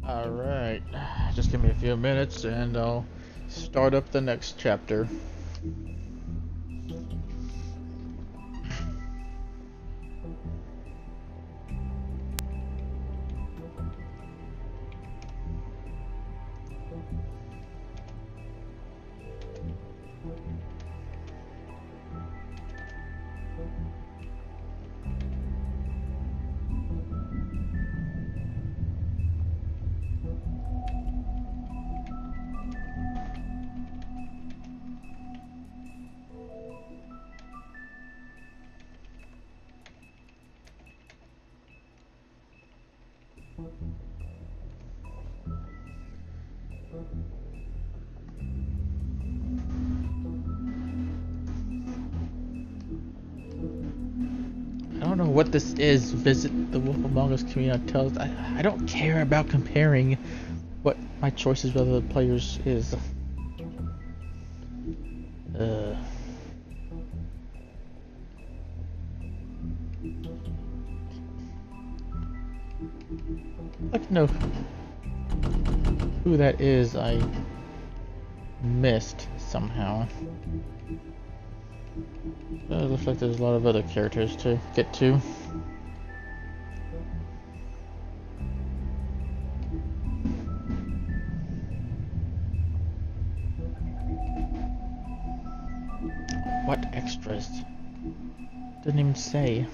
Alright, just give me a few minutes and I'll start up the next chapter. I don't know what this is. Visit the Wolf Among Us community tells. I don't care about comparing what my choices with other players is. I'd like to know who that is I missed somehow. It looks like there's a lot of other characters to get to. What extras? Didn't even say.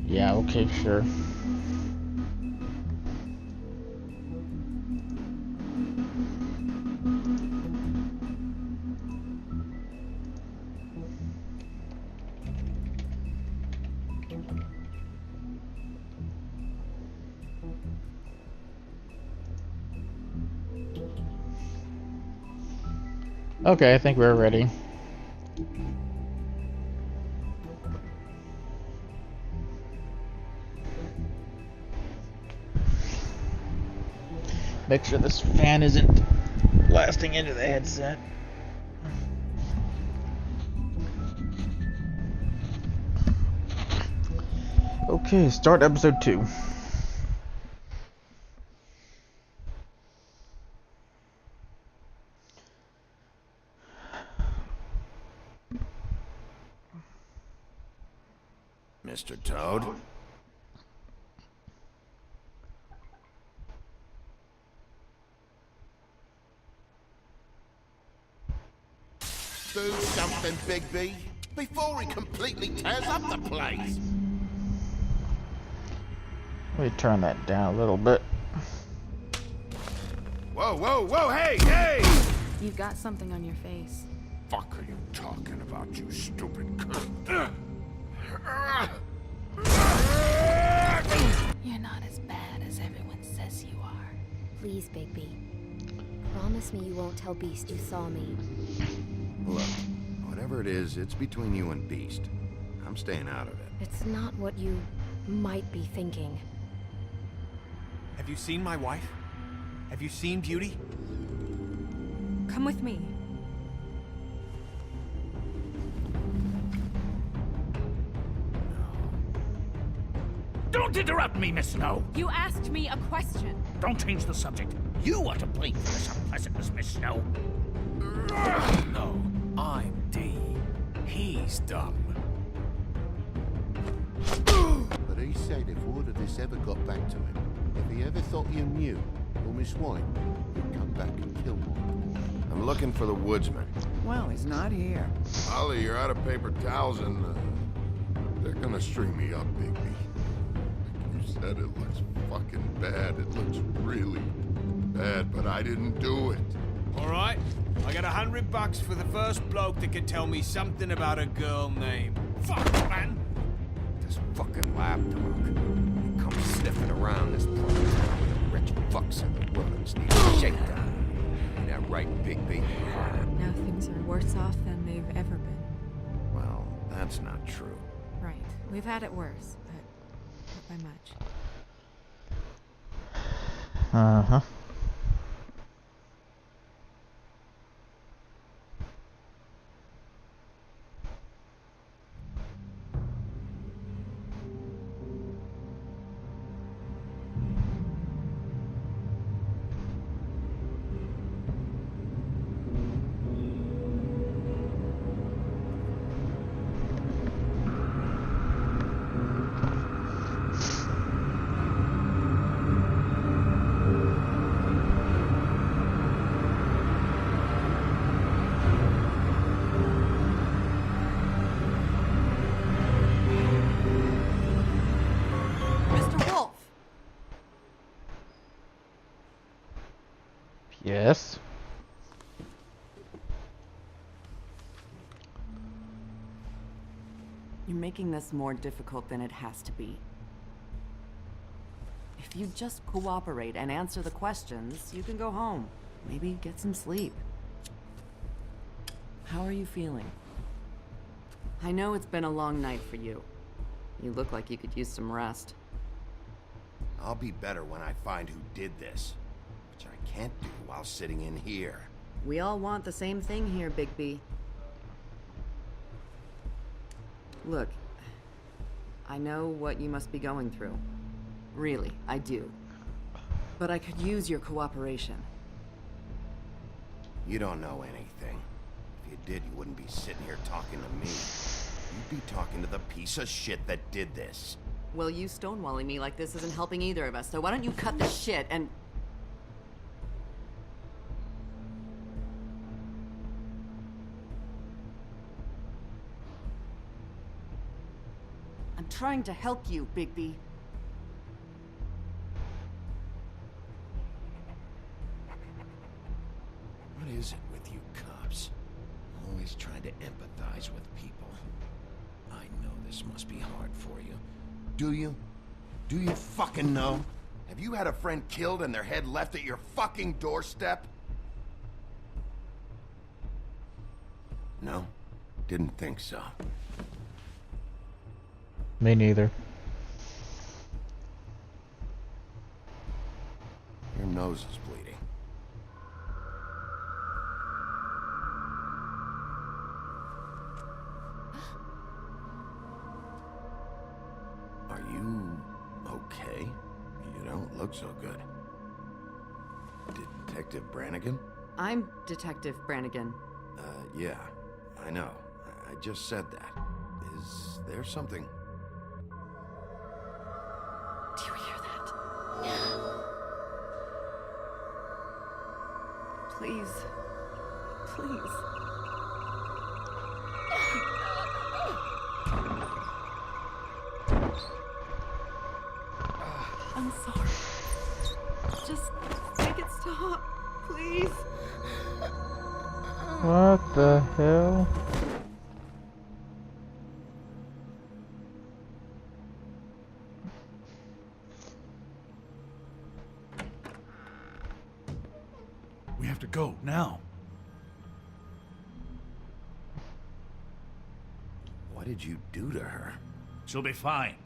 Yeah, okay, sure. Okay, I think we're ready. Make sure this fan isn't blasting into the headset. Okay, start episode 2. Mr. Toad? Do something, Bigby, before he completely tears up the place. Let me turn that down a little bit. Whoa, whoa, whoa, hey, hey! You've got something on your face. Fuck are you talking about, you stupid cunt? You're not as bad as everyone says you are. Please, Bigby. Promise me you won't tell Beast you saw me. Look, whatever it is, it's between you and Beast. I'm staying out of it. It's not what you might be thinking. Have you seen my wife? Have you seen Beauty? Come with me. Don't interrupt me, Miss Snow. You asked me a question. Don't change the subject. You are to blame for this unpleasantness, Miss Snow. No, I'm D. He's dumb. But he said if word of this ever got back to him, if he ever thought you knew, or Miss White, he'd come back and kill one. I'm looking for the woodsman. Well, he's not here. Ollie, you're out of paper towels and they're gonna string me up, Bigby. You said it looks fucking bad. It looks really bad, but I didn't do it. All right, I got $100 for the first bloke that can tell me something about a girl named. Fuck, man! This fucking lapdog. He comes sniffing around this part of town with the rich fucks in the Mulluns need a shakedown. Ain't that right, Bigby? Now things are worse off than they've ever been. Well, that's not true. Right. We've had it worse, but not by much. Uh-huh. Yes. You're making this more difficult than it has to be. If you just cooperate and answer the questions, you can go home. Maybe get some sleep. How are you feeling? I know it's been a long night for you. You look like you could use some rest. I'll be better when I find who did this, which I can't do while sitting in here. We all want the same thing here, Bigby. Look, I know what you must be going through. Really, I do. But I could use your cooperation. You don't know anything. If you did, you wouldn't be sitting here talking to me. You'd be talking to the piece of shit that did this. Well, you stonewalling me like this isn't helping either of us, so why don't you cut the shit and... I'm trying to help you, Bigby. What is it with you cops? Always trying to empathize with people. I know this must be hard for you. Do you? Do you fucking know? Have you had a friend killed and their head left at your fucking doorstep? No? Didn't think so. Me neither. Your nose is bleeding. Are you okay? You don't look so good. Detective Brannigan? I'm Detective Brannigan. Yeah, I know. I just said that. Is there something? Do you hear that? Please. Please. I'm sorry. Just make it stop, please. What the hell? We have to go now. What did you do to her? She'll be fine.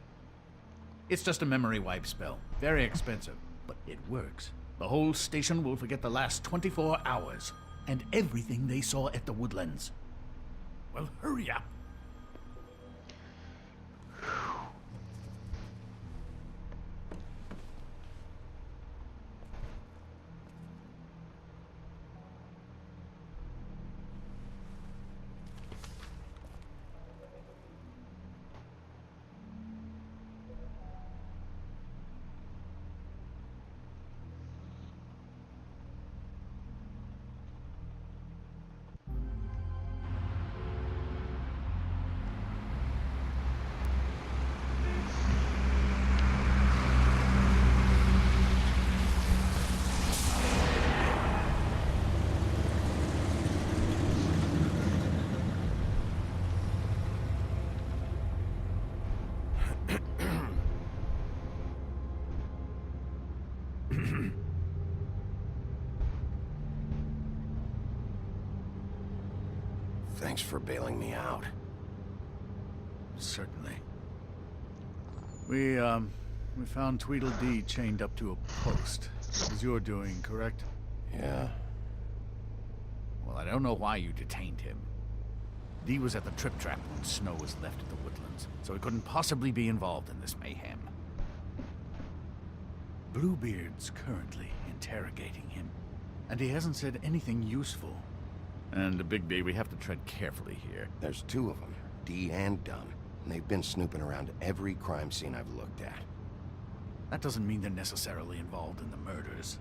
It's just a memory wipe spell. Very expensive, but it works. The whole station will forget the last 24 hours and everything they saw at the Woodlands. Well, hurry up. Thanks for bailing me out. Certainly. We found Tweedledee chained up to a post. It was your doing, correct? Yeah. Well, I don't know why you detained him. Dee was at the trip trap when Snow was left at the Woodlands, so he couldn't possibly be involved in this mayhem. Bluebeard's currently interrogating him, and he hasn't said anything useful. And Bigby, we have to tread carefully here. There's two of them, Dee and Dunn, and they've been snooping around every crime scene I've looked at. That doesn't mean they're necessarily involved in the murders.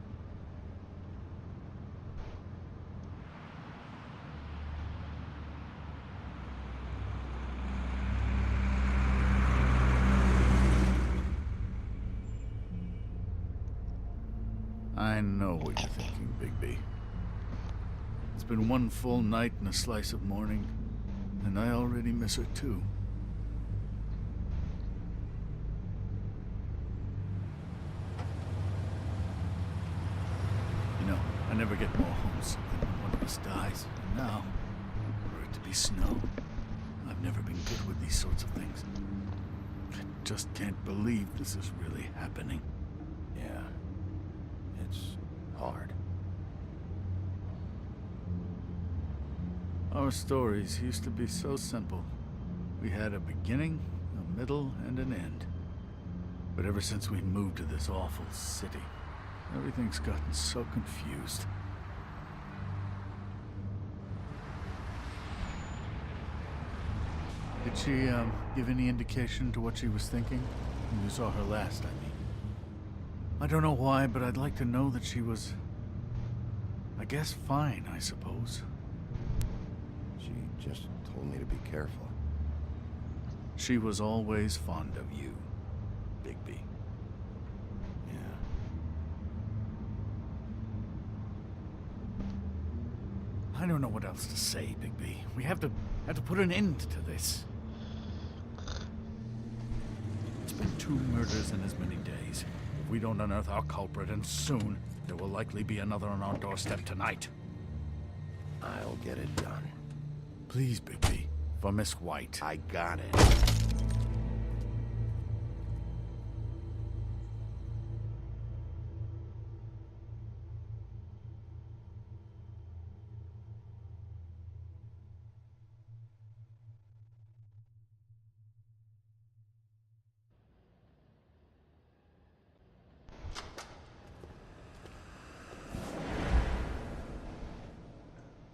I know what you're thinking, Bigby. It's been one full night and a slice of morning, and I already miss her too. You know, I never get more homesick than when one of us dies. And now, for it to be snow, I've never been good with these sorts of things. I just can't believe this is really happening. Yeah. It's hard. Our stories used to be so simple. We had a beginning, a middle, and an end. But ever since we moved to this awful city, everything's gotten so confused. Did she, give any indication to what she was thinking? When you saw her last, I mean. I don't know why, but I'd like to know that she was... I guess fine, I suppose. She just told me to be careful. She was always fond of you, Bigby. Yeah. I don't know what else to say, Bigby. We have to put an end to this. It's been 2 murders in as many days. If we don't unearth our culprit, and soon, there will likely be another on our doorstep tonight. I'll get it done. Please, Bigby, for Miss White. I got it.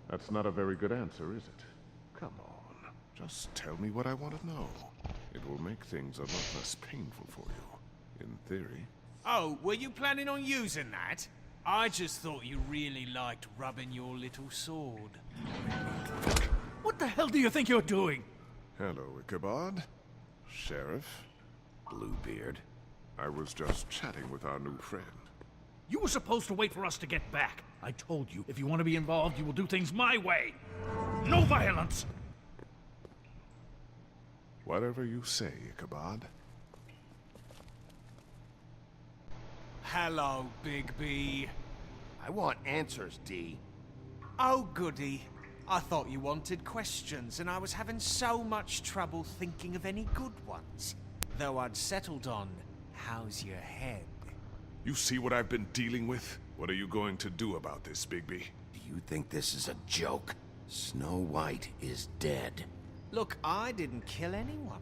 That's not a very good answer, is it? Come on. Just tell me what I want to know. It will make things a lot less painful for you. In theory. Oh, were you planning on using that? I just thought you really liked rubbing your little sword. What the hell do you think you're doing? Hello, Ichabod. Sheriff. Bluebeard. I was just chatting with our new friend. You were supposed to wait for us to get back. I told you, if you want to be involved, you will do things my way. No violence! Whatever you say, Ichabod. Hello, Bigby. I want answers, D. Oh, goody. I thought you wanted questions, and I was having so much trouble thinking of any good ones. Though I'd settled on, how's your head? You see what I've been dealing with? What are you going to do about this, Bigby? Do you think this is a joke? Snow White is dead. Look, I didn't kill anyone.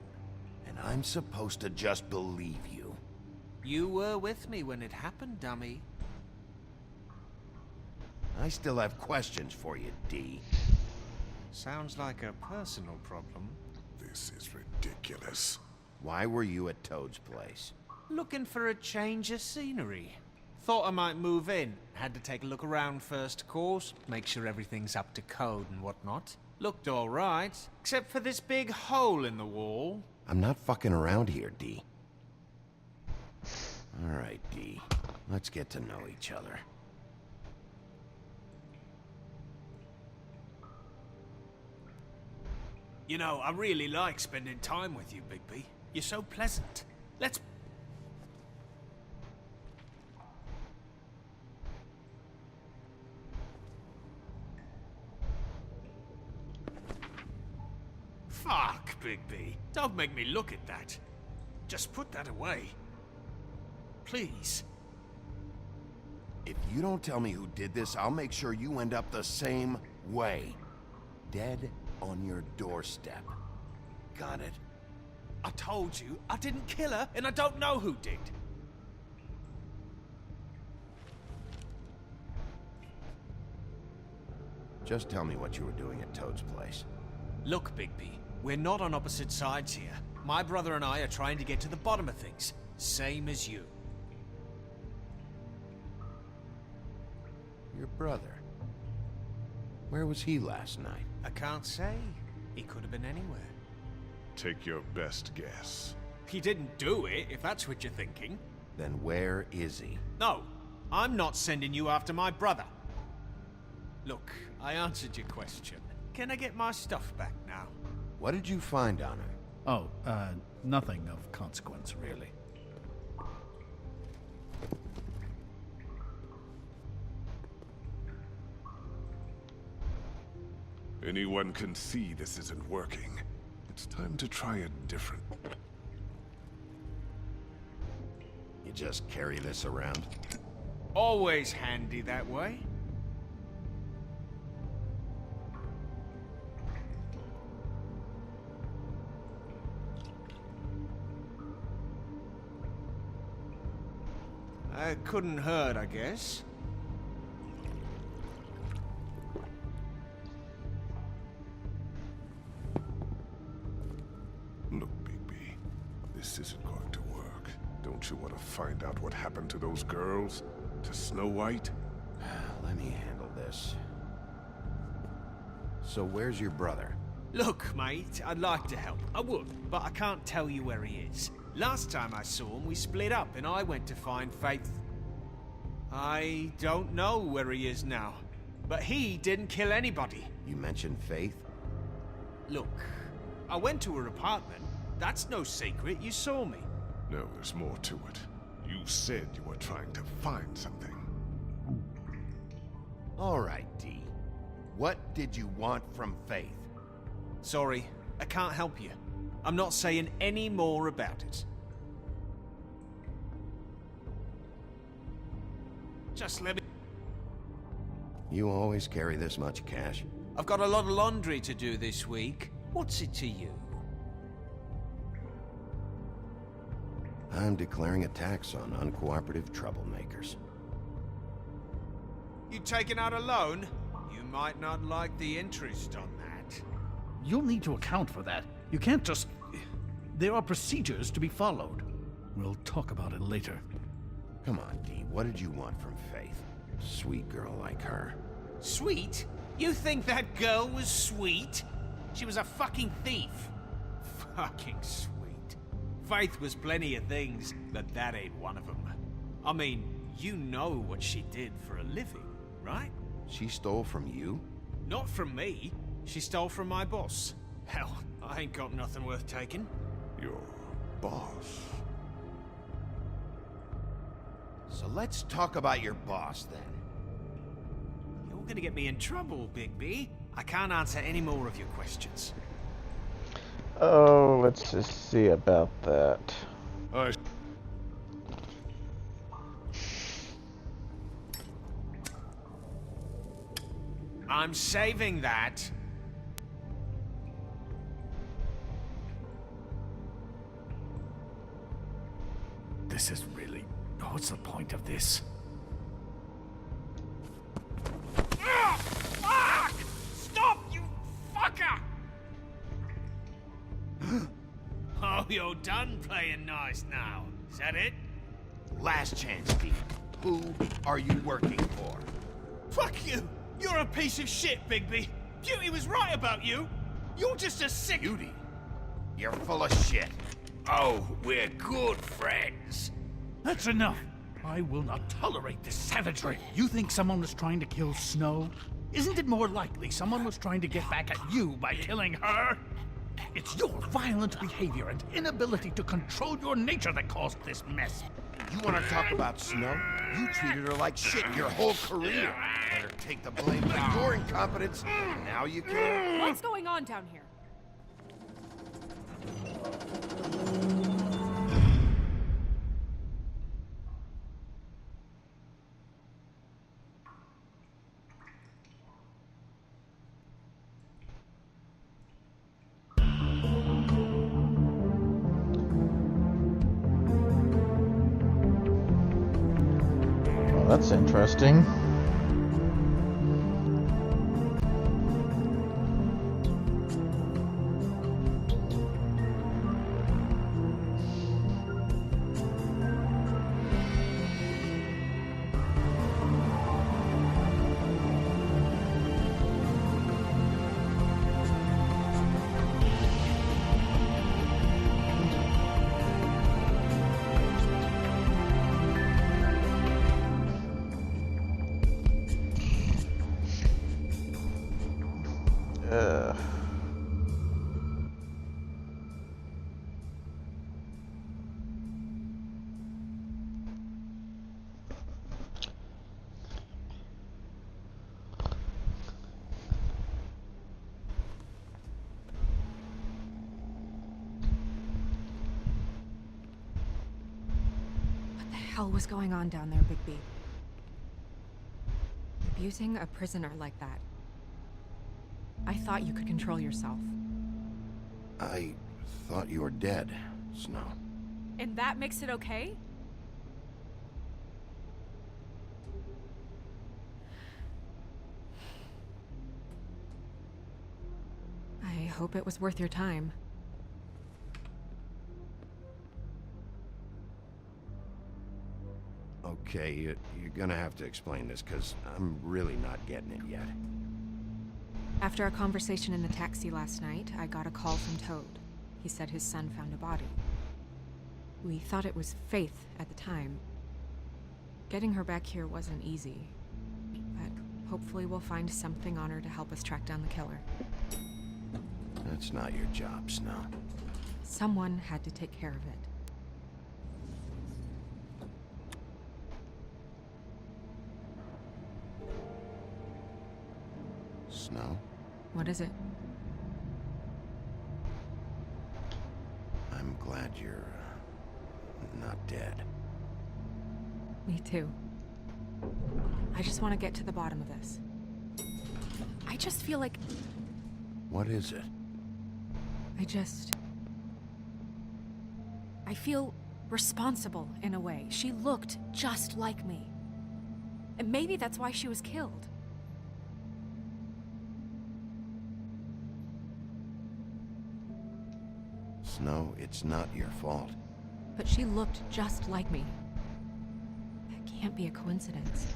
And I'm supposed to just believe you. You were with me when it happened, dummy. I still have questions for you, D. Sounds like a personal problem. This is ridiculous. Why were you at Toad's place? Looking for a change of scenery. Thought I might move in. Had to take a look around first, of course. Make sure everything's up to code and whatnot. Looked alright, except for this big hole in the wall. I'm not fucking around here, D. Alright, D. Let's get to know each other. You know, I really like spending time with you, Bigby. You're so pleasant. Let's... Fuck, Bigby. Don't make me look at that. Just put that away. Please. If you don't tell me who did this, I'll make sure you end up the same way. Dead on your doorstep. Got it? I told you, I didn't kill her, and I don't know who did. Just tell me what you were doing at Toad's place. Look, Bigby, we're not on opposite sides here. My brother and I are trying to get to the bottom of things. Same as you. Your brother? Where was he last night? I can't say. He could have been anywhere. Take your best guess. He didn't do it, if that's what you're thinking. Then where is he? No, I'm not sending you after my brother. Look, I answered your question. Can I get my stuff back now? What did you find on her? Oh, nothing of consequence, really. Anyone can see this isn't working. It's time to try a different... You just carry this around? Always handy that way. Couldn't hurt, I guess. Look, Bigby, this isn't going to work. Don't you want to find out what happened to those girls? To Snow White? Let me handle this. So where's your brother? Look, mate, I'd like to help. I would, but I can't tell you where he is. Last time I saw him, we split up and I went to find Faith. I don't know where he is now, but he didn't kill anybody. You mentioned Faith? Look, I went to her apartment. That's no secret, you saw me. No, there's more to it. You said you were trying to find something. All right, D. What did you want from Faith? Sorry, I can't help you. I'm not saying any more about it. Just let me... You always carry this much cash? I've got a lot of laundry to do this week. What's it to you? I'm declaring a tax on uncooperative troublemakers. You taking out a loan? You might not like the interest on that. You'll need to account for that. You can't just... There are procedures to be followed. We'll talk about it later. Come on, D. What did you want from Faith? Sweet girl like her. Sweet? You think that girl was sweet? She was a fucking thief. Fucking sweet. Faith was plenty of things, but that ain't one of them. I mean, you know what she did for a living, right? She stole from you? Not from me. She stole from my boss. Hell, I ain't got nothing worth taking. Your boss. So let's talk about your boss, then. You're gonna get me in trouble, Bigby. I can't answer any more of your questions. Oh, let's just see about that. I'm saving that. This is really... What's the point of this? Fuck! Stop, you fucker! Oh, you're done playing nice now. Is that it? Last chance, D. Who are you working for? Fuck you! You're a piece of shit, Bigby. Beauty was right about you. You're just a sick... Beauty? You're full of shit. Oh, we're good friends. That's enough. I will not tolerate this savagery. You think someone was trying to kill Snow? Isn't it more likely someone was trying to get back at you by killing her? It's your violent behavior and inability to control your nature that caused this mess. You want to talk about Snow? You treated her like shit your whole career. Let her take the blame for your incompetence. Now you can. What's going on down here? Well, that's interesting. hell was going on down there, Bigby? Abusing a prisoner like that. I thought you could control yourself. I thought you were dead, Snow. And that makes it okay? I hope it was worth your time. Okay, you're gonna have to explain this, because I'm really not getting it yet. After our conversation in the taxi last night, I got a call from Toad. He said his son found a body. We thought it was Faith at the time. Getting her back here wasn't easy, but hopefully we'll find something on her to help us track down the killer. That's not your job, Snow. Someone had to take care of it. Snow? What is it? I'm glad you're not dead. Me too. I just want to get to the bottom of this. I just feel like... What is it? I feel responsible in a way. She looked just like me. And maybe that's why she was killed. Snow, it's not your fault. But she looked just like me. That can't be a coincidence.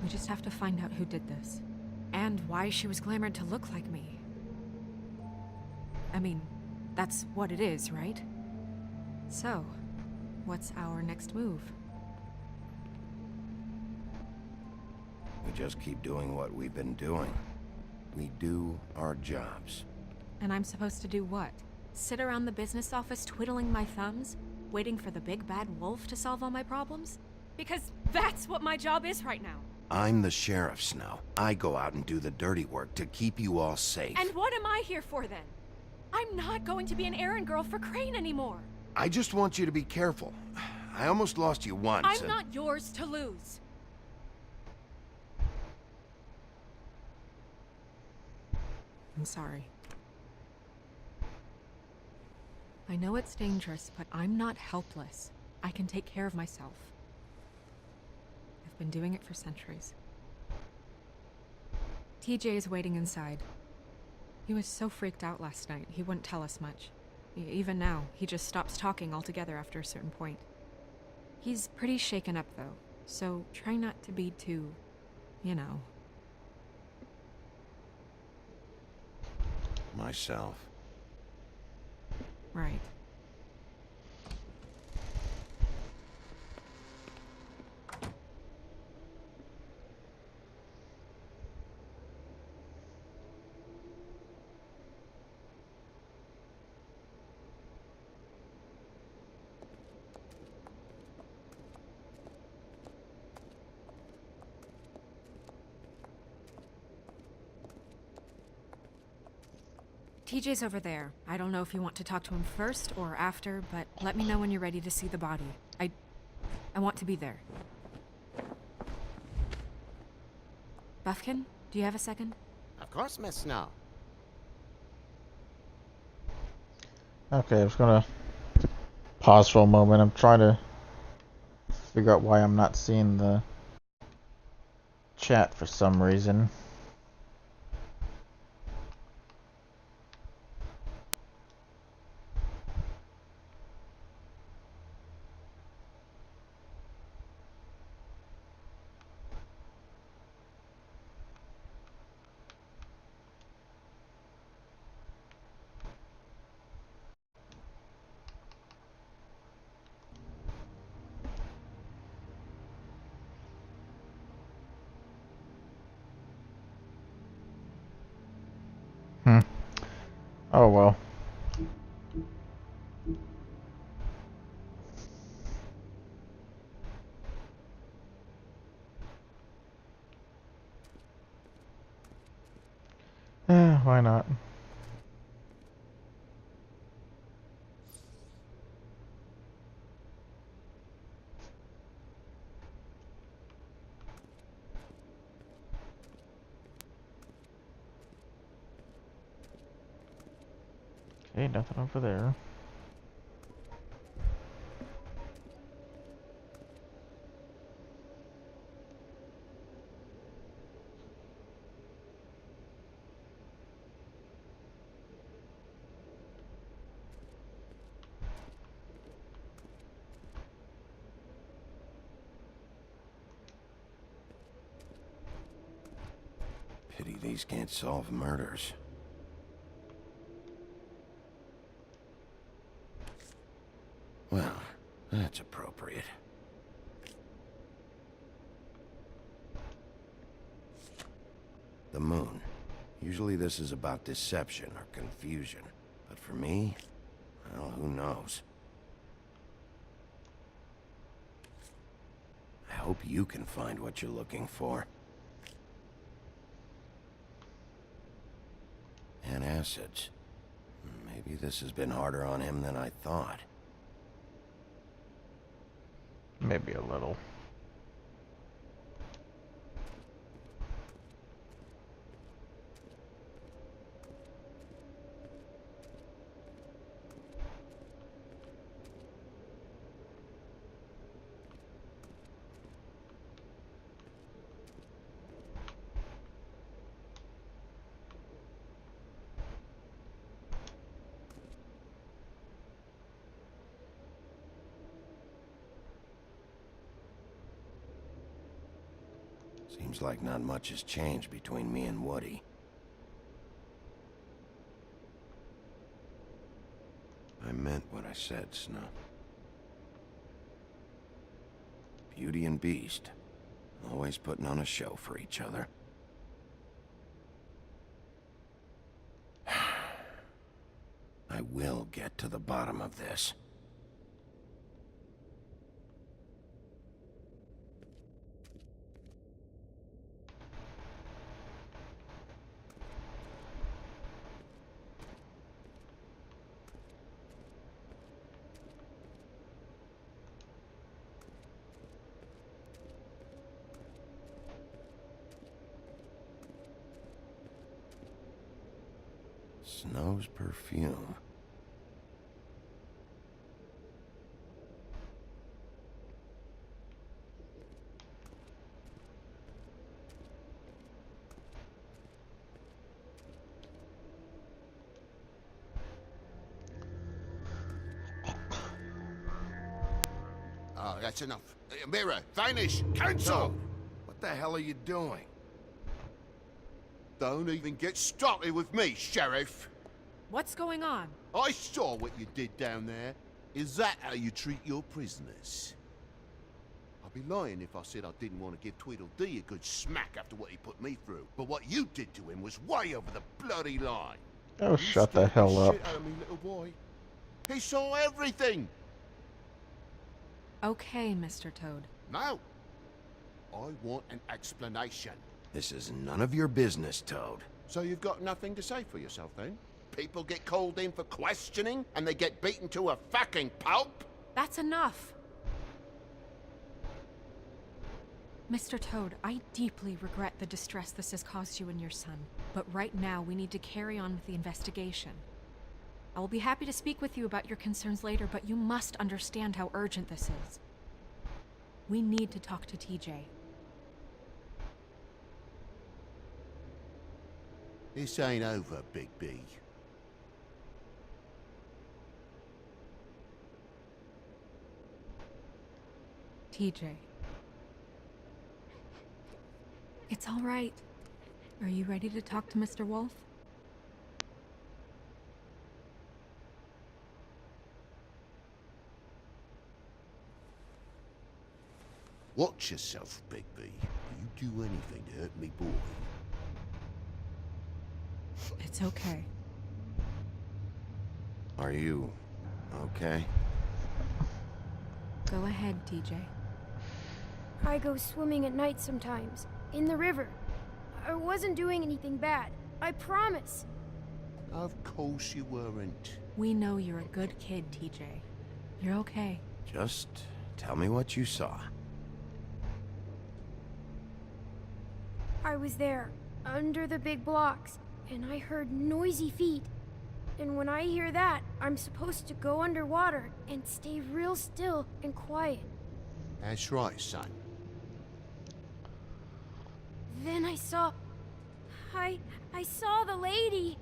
We just have to find out who did this. And why she was glamored to look like me. I mean, that's what it is, right? So, what's our next move? We just keep doing what we've been doing. We do our jobs. And I'm supposed to do what? Sit around the business office twiddling my thumbs, waiting for the big bad wolf to solve all my problems? Because that's what my job is right now. I'm the sheriff, Snow. I go out and do the dirty work to keep you all safe. And what am I here for then? I'm not going to be an errand girl for Crane anymore. I just want you to be careful. I almost lost you once. I'm not yours to lose. I'm sorry. I know it's dangerous, but I'm not helpless. I can take care of myself. I've been doing it for centuries. TJ is waiting inside. He was so freaked out last night, he wouldn't tell us much. Even now, he just stops talking altogether after a certain point. He's pretty shaken up, though, so try not to be too, you know. Myself. Right. TJ's over there. I don't know if you want to talk to him first or after, but let me know when you're ready to see the body. I want to be there. Buffkin, do you have a second? Of course, Miss Snow. Okay, I was gonna pause for a moment. I'm trying to figure out why I'm not seeing the chat for some reason. Oh well. Why not? Okay, nothing over there. Pity these can't solve murders. Well, that's appropriate. The moon. Usually this is about deception or confusion. But for me, well, who knows? I hope you can find what you're looking for. And acids. Maybe this has been harder on him than I thought. Maybe a little. Seems like not much has changed between me and Woody. I meant what I said, Snow. Beauty and Beast. Always putting on a show for each other. I will get to the bottom of this. Snow's perfume. Oh, that's enough. Mirror, vanish, cancel! What the hell are you doing? Don't even get started with me, Sheriff. What's going on? I saw what you did down there. Is that how you treat your prisoners? I'd be lying if I said I didn't want to give Tweedledee a good smack after what he put me through. But what you did to him was way over the bloody line. Oh, shut the hell up. Shit out of me, little boy. He saw everything. Okay, Mr. Toad. No. I want an explanation. This is none of your business, Toad. So you've got nothing to say for yourself, then? People get called in for questioning, and they get beaten to a fucking pulp? That's enough! Mr. Toad, I deeply regret the distress this has caused you and your son. But right now, we need to carry on with the investigation. I will be happy to speak with you about your concerns later, but you must understand how urgent this is. We need to talk to TJ. This ain't over, Big B. TJ. It's all right. Are you ready to talk to Mr. Wolf? Watch yourself, Big B. You do anything to hurt me, boy. It's okay. Are you okay? Go ahead, TJ. I go swimming at night sometimes, in the river. I wasn't doing anything bad, I promise. Of course you weren't. We know you're a good kid, TJ. You're okay. Just tell me what you saw. I was there, under the big blocks, and I heard noisy feet. And when I hear that, I'm supposed to go underwater and stay real still and quiet. That's right, son. Then I saw... I saw the lady.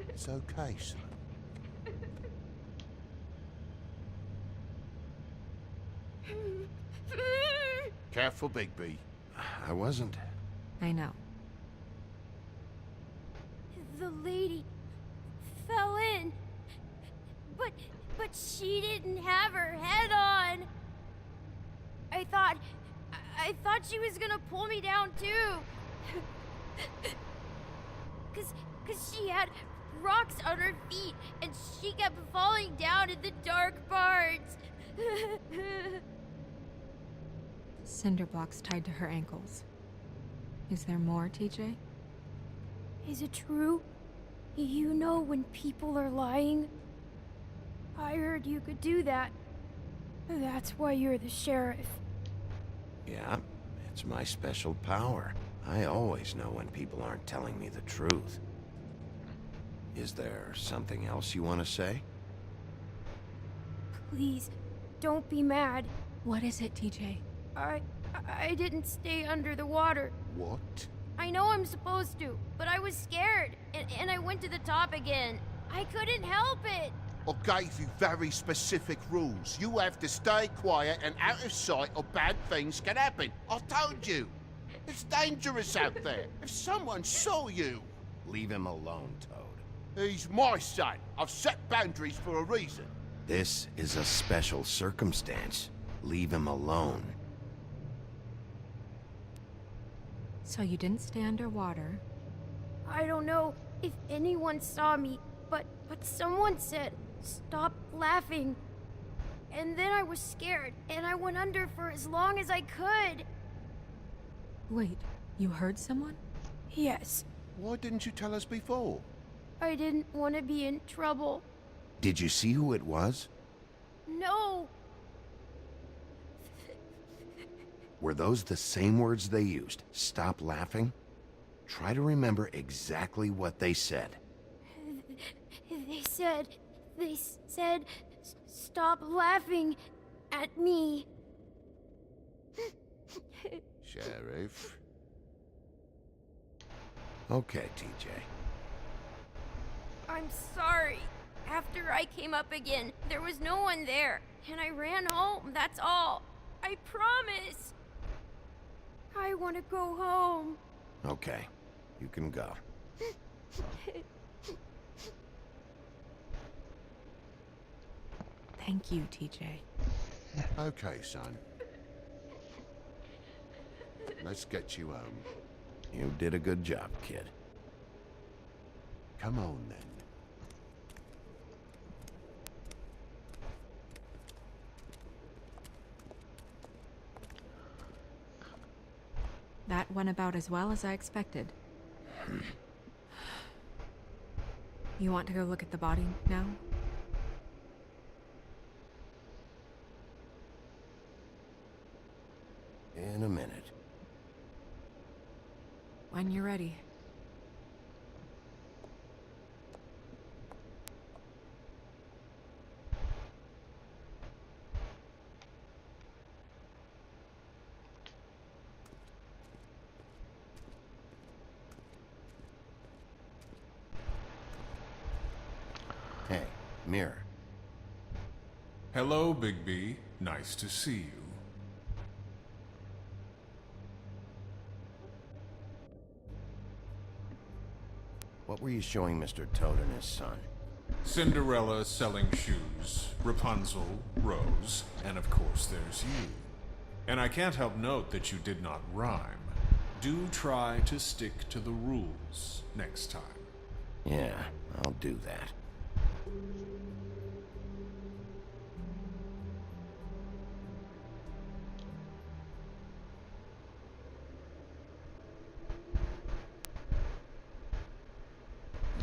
It's okay, son. Careful, Bigby. I wasn't. I know. The lady fell in. But she didn't have her head on. I thought she was gonna pull me down too. Cause she had rocks on her feet and she kept falling down in the dark parts. Cinder blocks tied to her ankles. Is there more, TJ? Is it true? You know when people are lying? I heard you could do that. That's why you're the sheriff. Yeah, it's my special power. I always know when people aren't telling me the truth. Is there something else you want to say? Please, don't be mad. What is it, TJ? I didn't stay under the water. What? I know I'm supposed to, but I was scared, and I went to the top again. I couldn't help it. I gave you very specific rules. You have to stay quiet and out of sight or bad things can happen. I told you. It's dangerous out there. If someone saw you... Leave him alone, Toad. He's my son. I've set boundaries for a reason. This is a special circumstance. Leave him alone. So you didn't stay underwater? I don't know if anyone saw me, but someone said, "Stop laughing." And then I was scared, and I went under for as long as I could. Wait, you heard someone? Yes. Why didn't you tell us before? I didn't want to be in trouble. Did you see who it was? No. Were those the same words they used? Stop laughing? Try to remember exactly what they said. They said, "Stop laughing at me." Sheriff. Okay, TJ. I'm sorry. After I came up again, there was no one there, and I ran home, that's all. I promise. I want to go home. Okay, you can go. Thank you, TJ. Okay, son. Let's get you home. You did a good job, kid. Come on, then. That went about as well as I expected. You want to go look at the body now? In a minute. When you're ready. Hey, Mirror. Hello, Bigby. Nice to see you. What were you showing Mr. Toad and his son? Cinderella selling shoes, Rapunzel, Rose, and of course there's you. And I can't help note that you did not rhyme. Do try to stick to the rules next time. Yeah, I'll do that.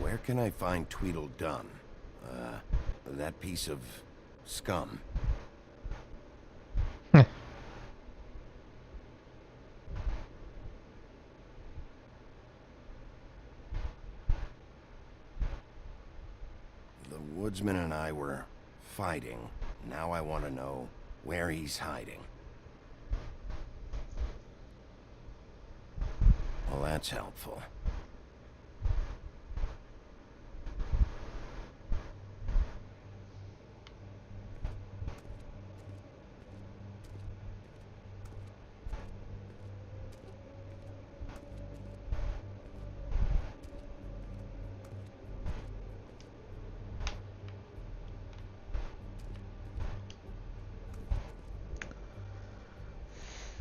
Where can I find Tweedledum? That piece of scum. woodsman and I were fighting. Now I want to know where he's hiding. Well, that's helpful.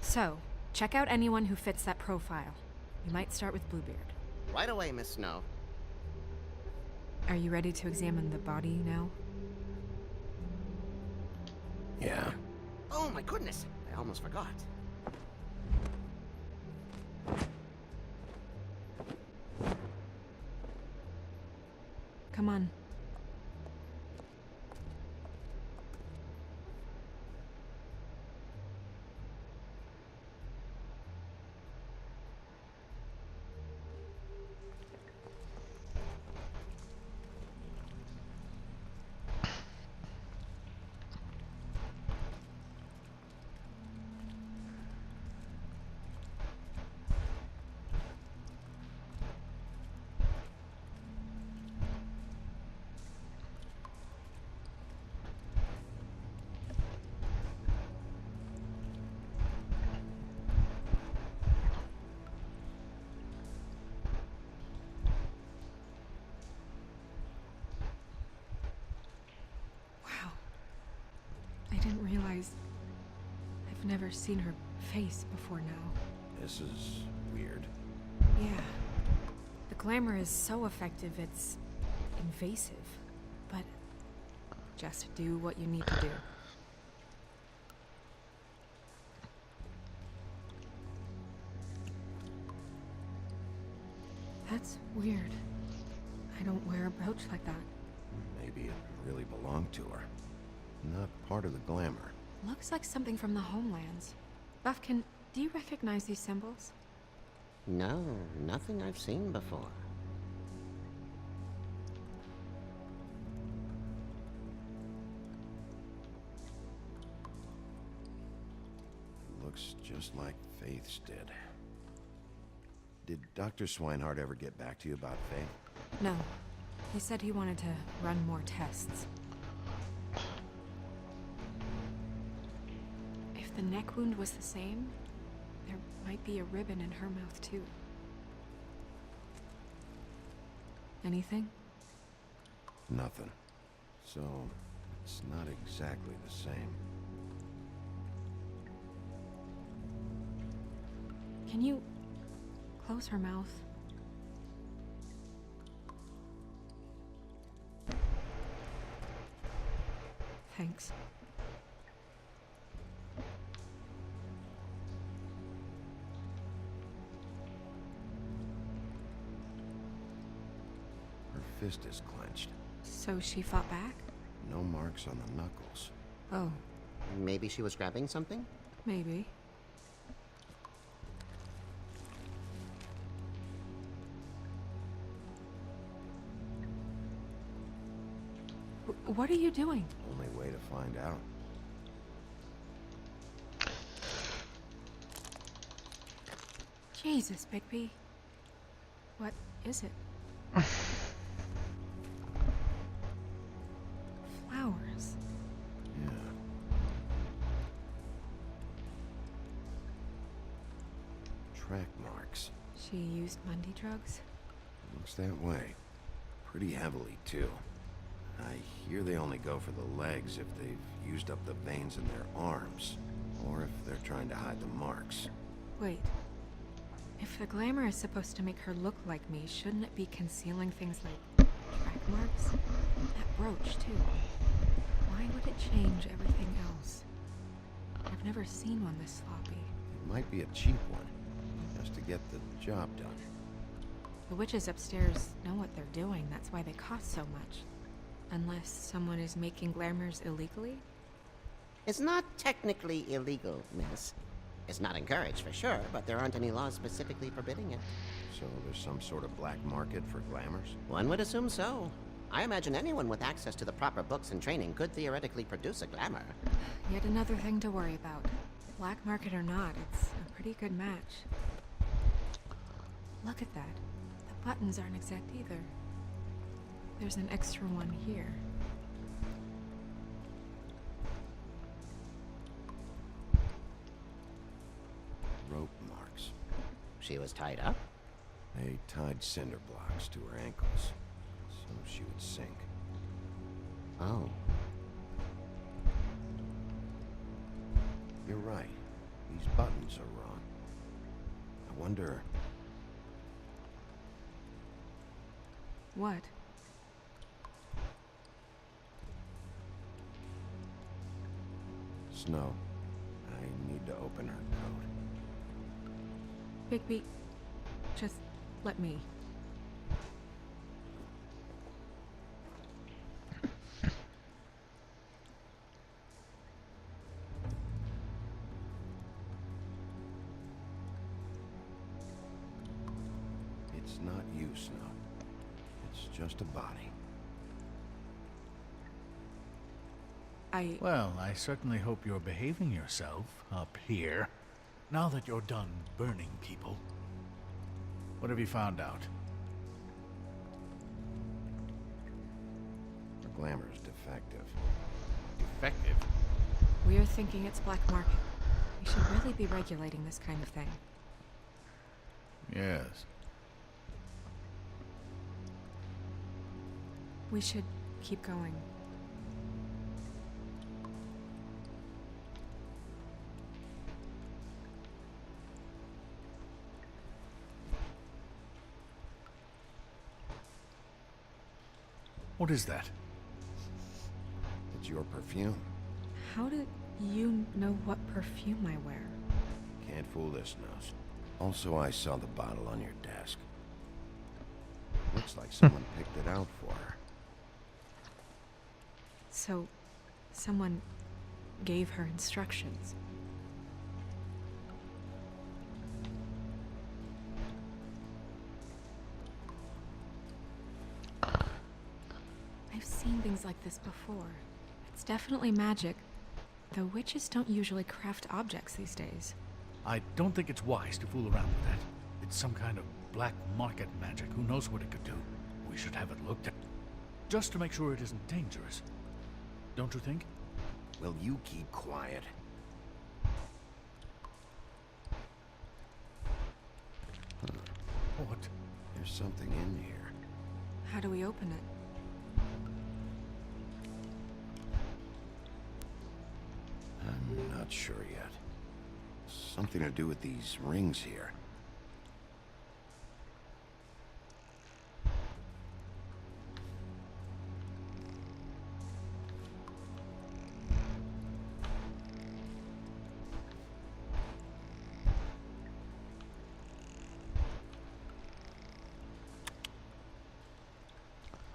So, check out anyone who fits that profile. You might start with Bluebeard. Right away, Miss Snow. Are you ready to examine the body now? Yeah. Oh my goodness, I almost forgot. Come on. I didn't realize I've never seen her face before now. This is weird. Yeah. The glamour is so effective, it's invasive. But just do what you need to do. That's weird. I don't wear a brooch like that. Maybe it really belonged to her. Not part of the glamour. Looks like something from the homelands. Buffkin, do you recognize these symbols? No, nothing I've seen before. Looks just like Faith's did. Did Dr. Swinehart ever get back to you about Faith? No. He said he wanted to run more tests. If the neck wound was the same, there might be a ribbon in her mouth too. Anything? Nothing. So, it's not exactly the same. Can you close her mouth? Thanks. Her fist is clenched. So she fought back? No marks on the knuckles. Oh. Maybe she was grabbing something? Maybe. What are you doing? Only way to find out. Jesus, Bigby. What is it? Flowers. Yeah. Track marks. She used Mundy drugs? Looks that way. Pretty heavily, too. I hear they only go for the legs if they've used up the veins in their arms, or if they're trying to hide the marks. Wait. If the glamour is supposed to make her look like me, shouldn't it be concealing things like track marks? That brooch, too. Why would it change everything else? I've never seen one this sloppy. It might be a cheap one, just to get the job done. The witches upstairs know what they're doing, that's why they cost so much. Unless someone is making glamours illegally? It's not technically illegal, miss. It's not encouraged for sure, but there aren't any laws specifically forbidding it. So there's some sort of black market for glamours? One would assume so. I imagine anyone with access to the proper books and training could theoretically produce a glamour. Yet another thing to worry about. Black market or not, it's a pretty good match. Look at that. The buttons aren't exact either. There's an extra one here. Rope marks. She was tied up? They tied cinder blocks to her ankles, so she would sink. Oh. You're right. These buttons are wrong. I wonder... What? Snow. I need to open her code. Bigby, just let me. It's not you, Snow. It's just a body. Well, I certainly hope you're behaving yourself up here, now that you're done burning people. What have you found out? The glamour's defective. Defective? We're thinking it's black market. We should really be regulating this kind of thing. Yes. We should keep going. What is that? It's your perfume. How did you know what perfume I wear? Can't fool this nose. Also, I saw the bottle on your desk. Looks like someone picked it out for her. So, someone gave her instructions. I've seen things like this before. It's definitely magic, though witches don't usually craft objects these days. I don't think it's wise to fool around with that. It's some kind of black market magic. Who knows what it could do? We should have it looked at. Just to make sure it isn't dangerous. Don't you think? Will you keep quiet? What? There's something in here. How do we open it? I'm not sure yet. Something to do with these rings here.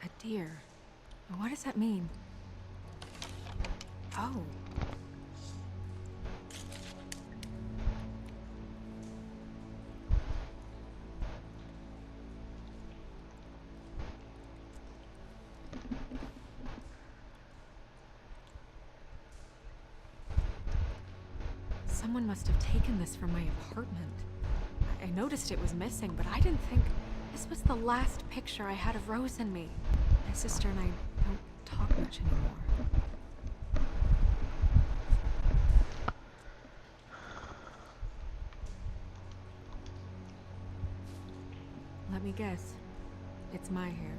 A deer. What does that mean? Oh. Someone must have taken this from my apartment. I noticed it was missing, but I didn't think this was the last picture I had of Rose and me. My sister and I don't talk much anymore. Let me guess. It's my hair.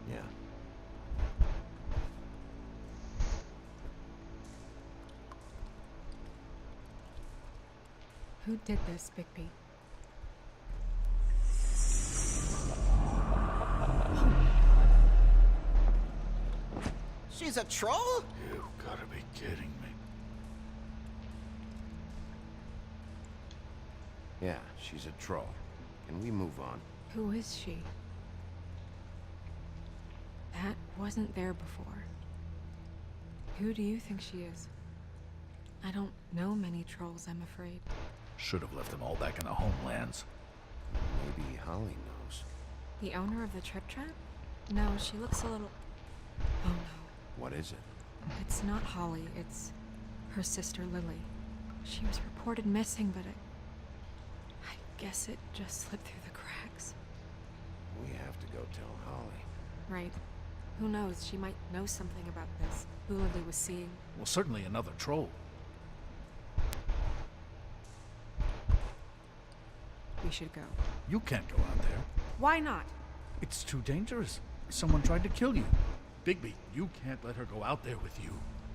Yeah. Who did this, Bigby? She's a troll? You've gotta be kidding me. Yeah, she's a troll. Can we move on? Who is she? That wasn't there before. Who do you think she is? I don't know many trolls, I'm afraid. Should have left them all back in the homelands. Maybe Holly knows. The owner of the Trip Trap? No, she looks a little... Oh no. What is it? It's not Holly, it's her sister Lily. She was reported missing, but I guess it just slipped through the cracks. We have to go tell Holly. Right. Who knows, she might know something about this. Who Lily was seeing. Well, certainly another troll. We should go. You can't go out there. Why not? It's too dangerous. Someone tried to kill you. Bigby, you can't let her go out there with you.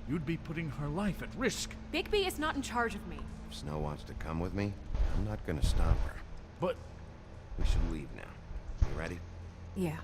You'd be putting her life at risk. Bigby is not in charge of me. If Snow wants to come with me, I'm not gonna stop her. But We should leave now. You ready? Yeah.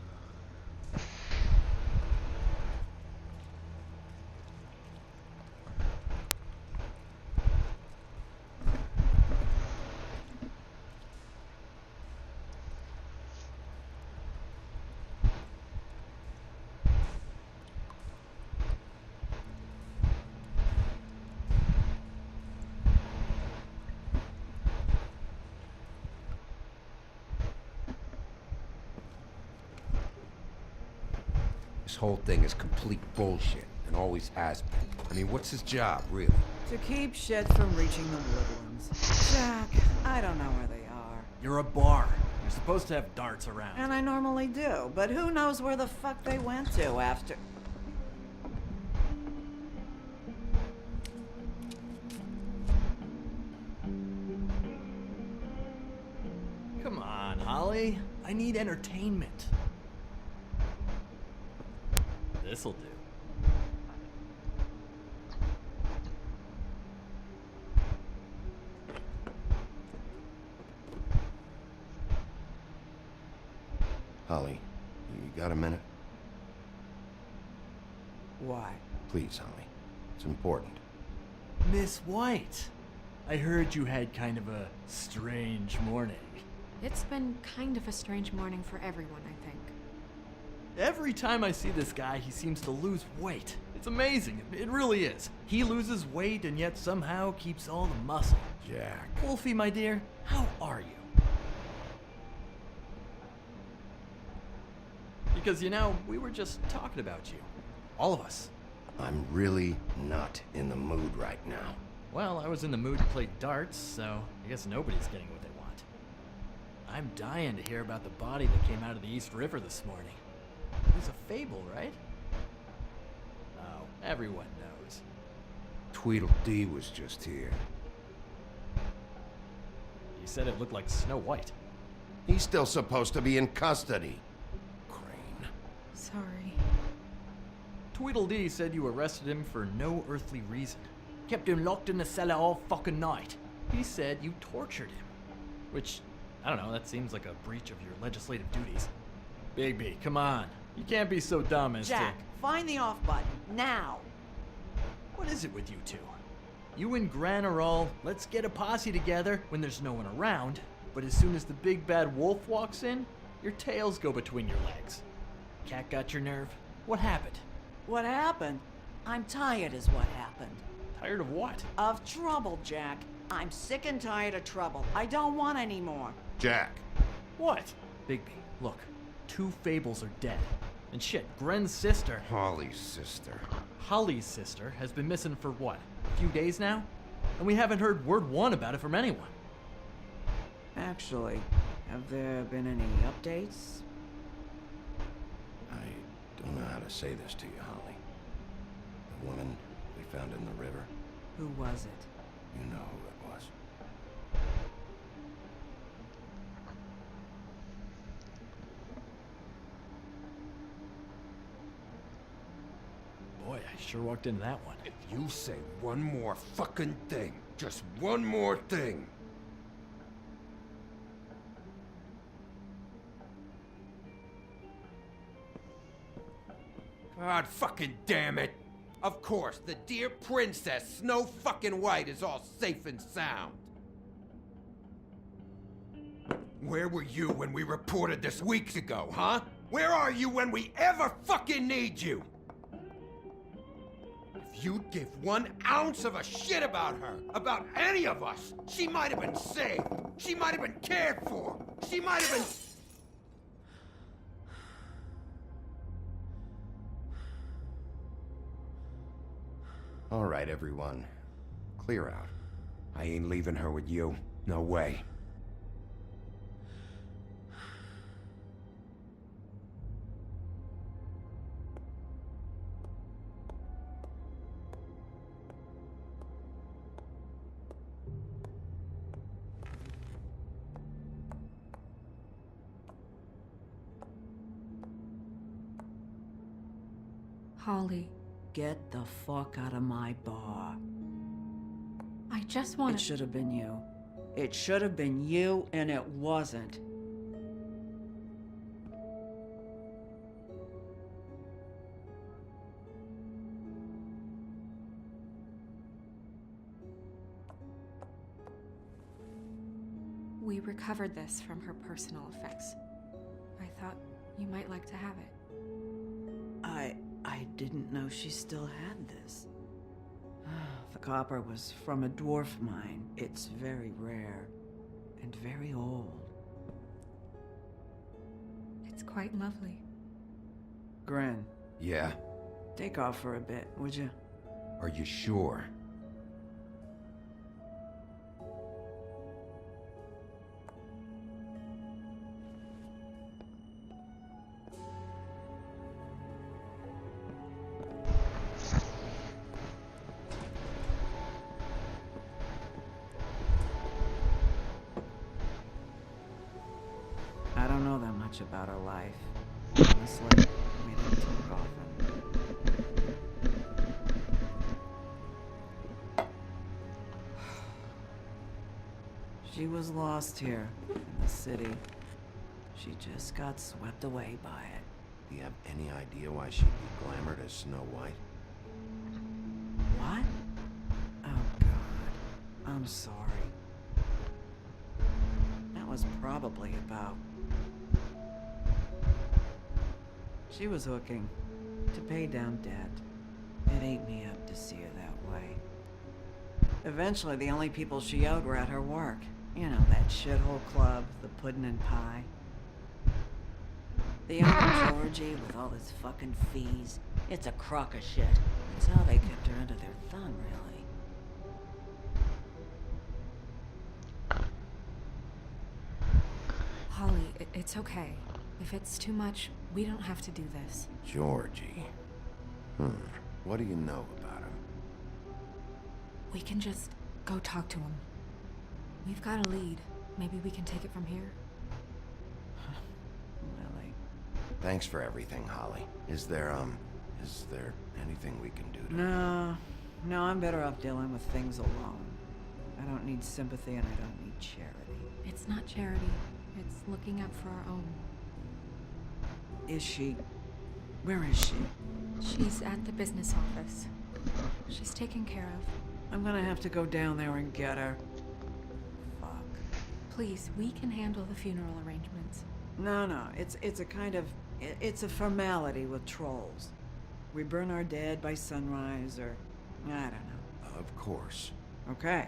This whole thing is complete bullshit, and always has been. I mean, what's his job, really? To keep shit from reaching the Woodlands. Jack, I don't know where they are. You're a bar. You're supposed to have darts around. And I normally do, but who knows where the fuck they went to after... Come on, Holly. I need entertainment. This'll do. Holly, you got a minute? Why? Please, Holly. It's important. Miss White, I heard you had kind of a strange morning. It's been kind of a strange morning for everyone, I think. Every time I see this guy, he seems to lose weight. It's amazing. It really is. He loses weight and yet somehow keeps all the muscle. Jack. Wolfie, my dear, how are you? Because, you know, we were just talking about you. All of us. I'm really not in the mood right now. Well, I was in the mood to play darts, so I guess nobody's getting what they want. I'm dying to hear about the body that came out of the East River this morning. It was a fable, right? Oh, everyone knows. Tweedledee was just here. You said it looked like Snow White. He's still supposed to be in custody. Crane. Sorry. Tweedledee said you arrested him for no earthly reason. Kept him locked in the cellar all fucking night. He said you tortured him. Which, I don't know, that seems like a breach of your legislative duties. Bigby, come on. You can't be so dumb as Jack, find the off button, now! What is it with you two? You and Gran are all, let's get a posse together when there's no one around, but as soon as the big bad wolf walks in, your tails go between your legs. Cat got your nerve? What happened? What happened? I'm tired is what happened. Tired of what? Of trouble, Jack. I'm sick and tired of trouble. I don't want any more. Jack. What? Bigby, look. 2 fables are dead. And shit, Gren's sister... Holly's sister. Holly's sister has been missing for what? A few days now? And we haven't heard word one about it from anyone. Actually, have there been any updates? I don't know how to say this to you, Holly. The woman we found in the river. Who was it? You know who it was. Boy, I sure walked into that one. If you say one more fucking thing, just one more thing. God fucking damn it! Of course, the dear princess, Snow fucking White, is all safe and sound. Where were you when we reported this weeks ago, huh? Where are you when we ever fucking need you? If you'd give 1 ounce of a shit about her, about any of us, she might have been saved. She might have been cared for. She might have been... All right, everyone. Clear out. I ain't leaving her with you. No way. Holly, Get the fuck out of my bar. I just want It to. should have been you. It should have been you, and it wasn't. We recovered this from her personal effects. I thought you might like to have it. I didn't know she still had this. The copper was from a dwarf mine. It's very rare and very old. It's quite lovely. Gren, Yeah? take off for a bit, would you? Are you sure? I don't know that much about her life. Honestly, we didn't talk often. She was lost here in the city. She just got swept away by it. Do you have any idea why she'd be glamored as Snow White? What? Oh, God. I'm sorry. That was probably about... She was hooking to pay down debt. It ate me up to see her that way. Eventually, the only people she owed were at her work. You know, that shithole club, the puddin' and pie. The Uncle Georgie with all his fucking fees. It's a crock of shit. That's how they kept her under their thumb, really. Holly, it's okay. If it's too much, we don't have to do this. Georgie. What do you know about him? We can just go talk to him. We've got a lead. Maybe we can take it from here. Lily. Thanks for everything, Holly. Is there anything we can do to... No, I'm better off dealing with things alone. I don't need sympathy and I don't need charity. It's not charity. It's looking out for our own. Is she... Where is she? She's at the business office. She's taken care of. I'm gonna have to go down there and get her. Fuck. Please, we can handle the funeral arrangements. No, it's a kind of... It's a formality with trolls. We burn our dead by sunrise, or... I don't know. Of course. Okay.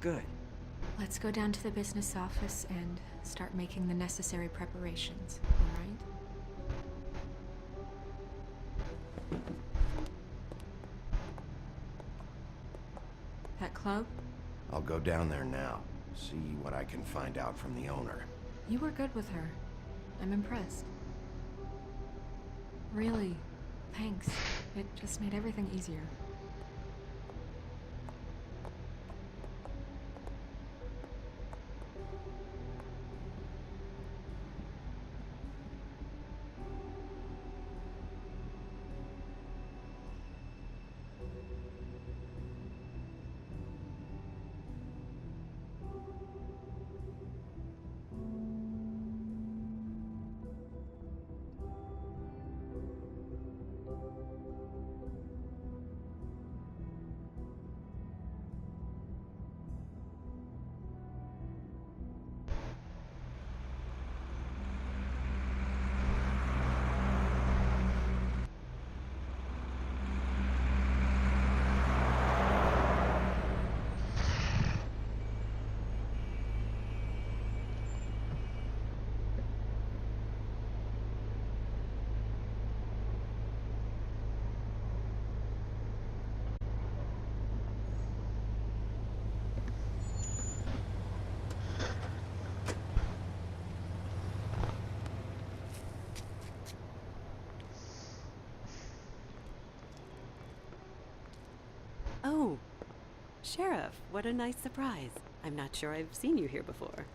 Good. Let's go down to the business office and start making the necessary preparations, all right? That club? I'll go down there now. See what I can find out from the owner. You were good with her. I'm impressed. Really, thanks. It just made everything easier. Sheriff, what a nice surprise. I'm not sure I've seen you here before.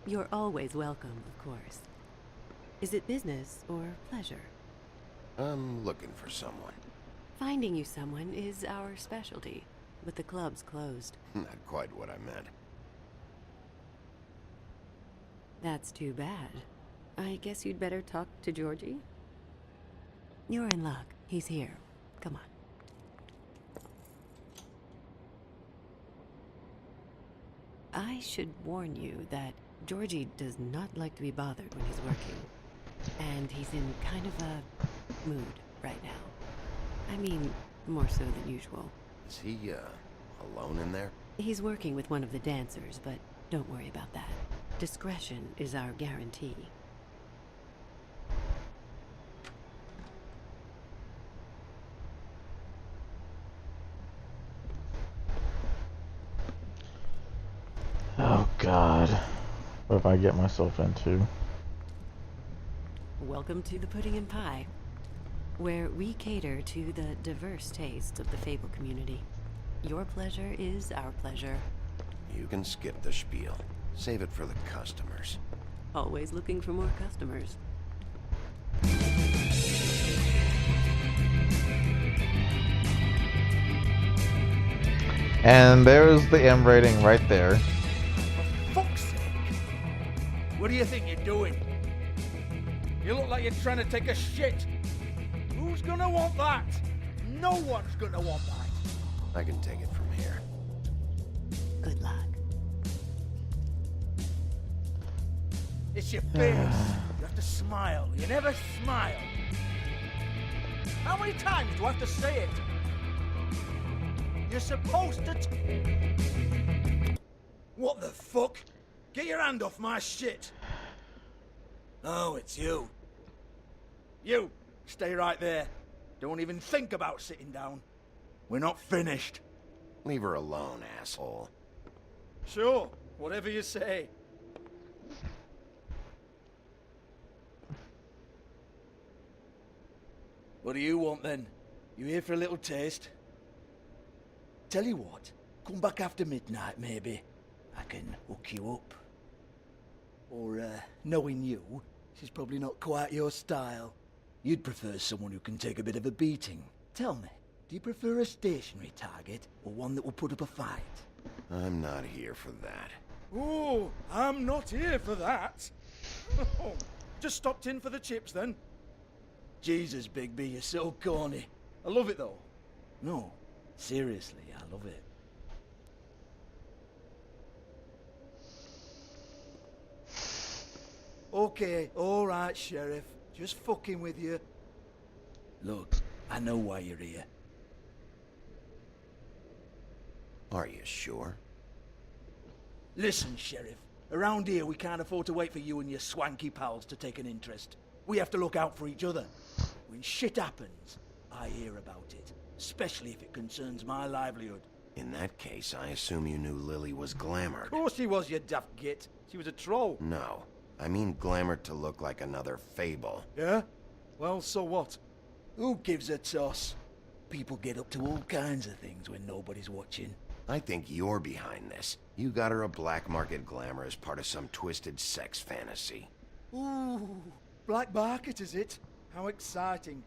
You're always welcome, of course. Is it business or pleasure? I'm looking for someone. Finding you someone is our specialty, with the clubs closed. Not quite what I meant. That's too bad. I guess you'd better talk to Georgie? You're in luck. He's here. Come on. I should warn you that Georgie does not like to be bothered when he's working. And he's in kind of a mood right now. I mean, more so than usual. Is he, alone in there? He's working with one of the dancers, but don't worry about that. Discretion is our guarantee. Oh God, what have I get myself into? Welcome to the Pudding and Pie, where we cater to the diverse tastes of the Fable community. Your pleasure is our pleasure. You can skip the spiel. Save it for the customers. Always looking for more customers. And there's the M rating right there. For fuck's sake! What do you think you're doing? You look like you're trying to take a shit. Who's gonna want that? No one's gonna want that. I can take it from here. Good luck. It's your face. You have to smile. You never smile. How many times do I have to say it? You're supposed to... What the fuck? Get your hand off my shit. Oh, it's you. You, stay right there. Don't even think about sitting down. We're not finished. Leave her alone, asshole. Sure, whatever you say. What do you want then? You here for a little taste? Tell you what, come back after midnight maybe. I can hook you up. Or, knowing you, she's probably not quite your style. You'd prefer someone who can take a bit of a beating. Tell me, do you prefer a stationary target or one that will put up a fight? I'm not here for that. Oh, I'm not here for that. Just stopped in for the chips then. Jesus, Bigby, you're so corny. I love it though. No, seriously, I love it. Okay, alright, Sheriff. Just fucking with you. Look, I know why you're here. Are you sure? Listen, Sheriff. Around here, we can't afford to wait for you and your swanky pals to take an interest. We have to look out for each other. When shit happens, I hear about it. Especially if it concerns my livelihood. In that case, I assume you knew Lily was glamored. Of course she was, you daft git. She was a troll. No. I mean glamored to look like another Fable. Yeah? Well, so what? Who gives a toss? People get up to all kinds of things when nobody's watching. I think you're behind this. You got her a black market glamour as part of some twisted sex fantasy. Ooh, black market is it? How exciting.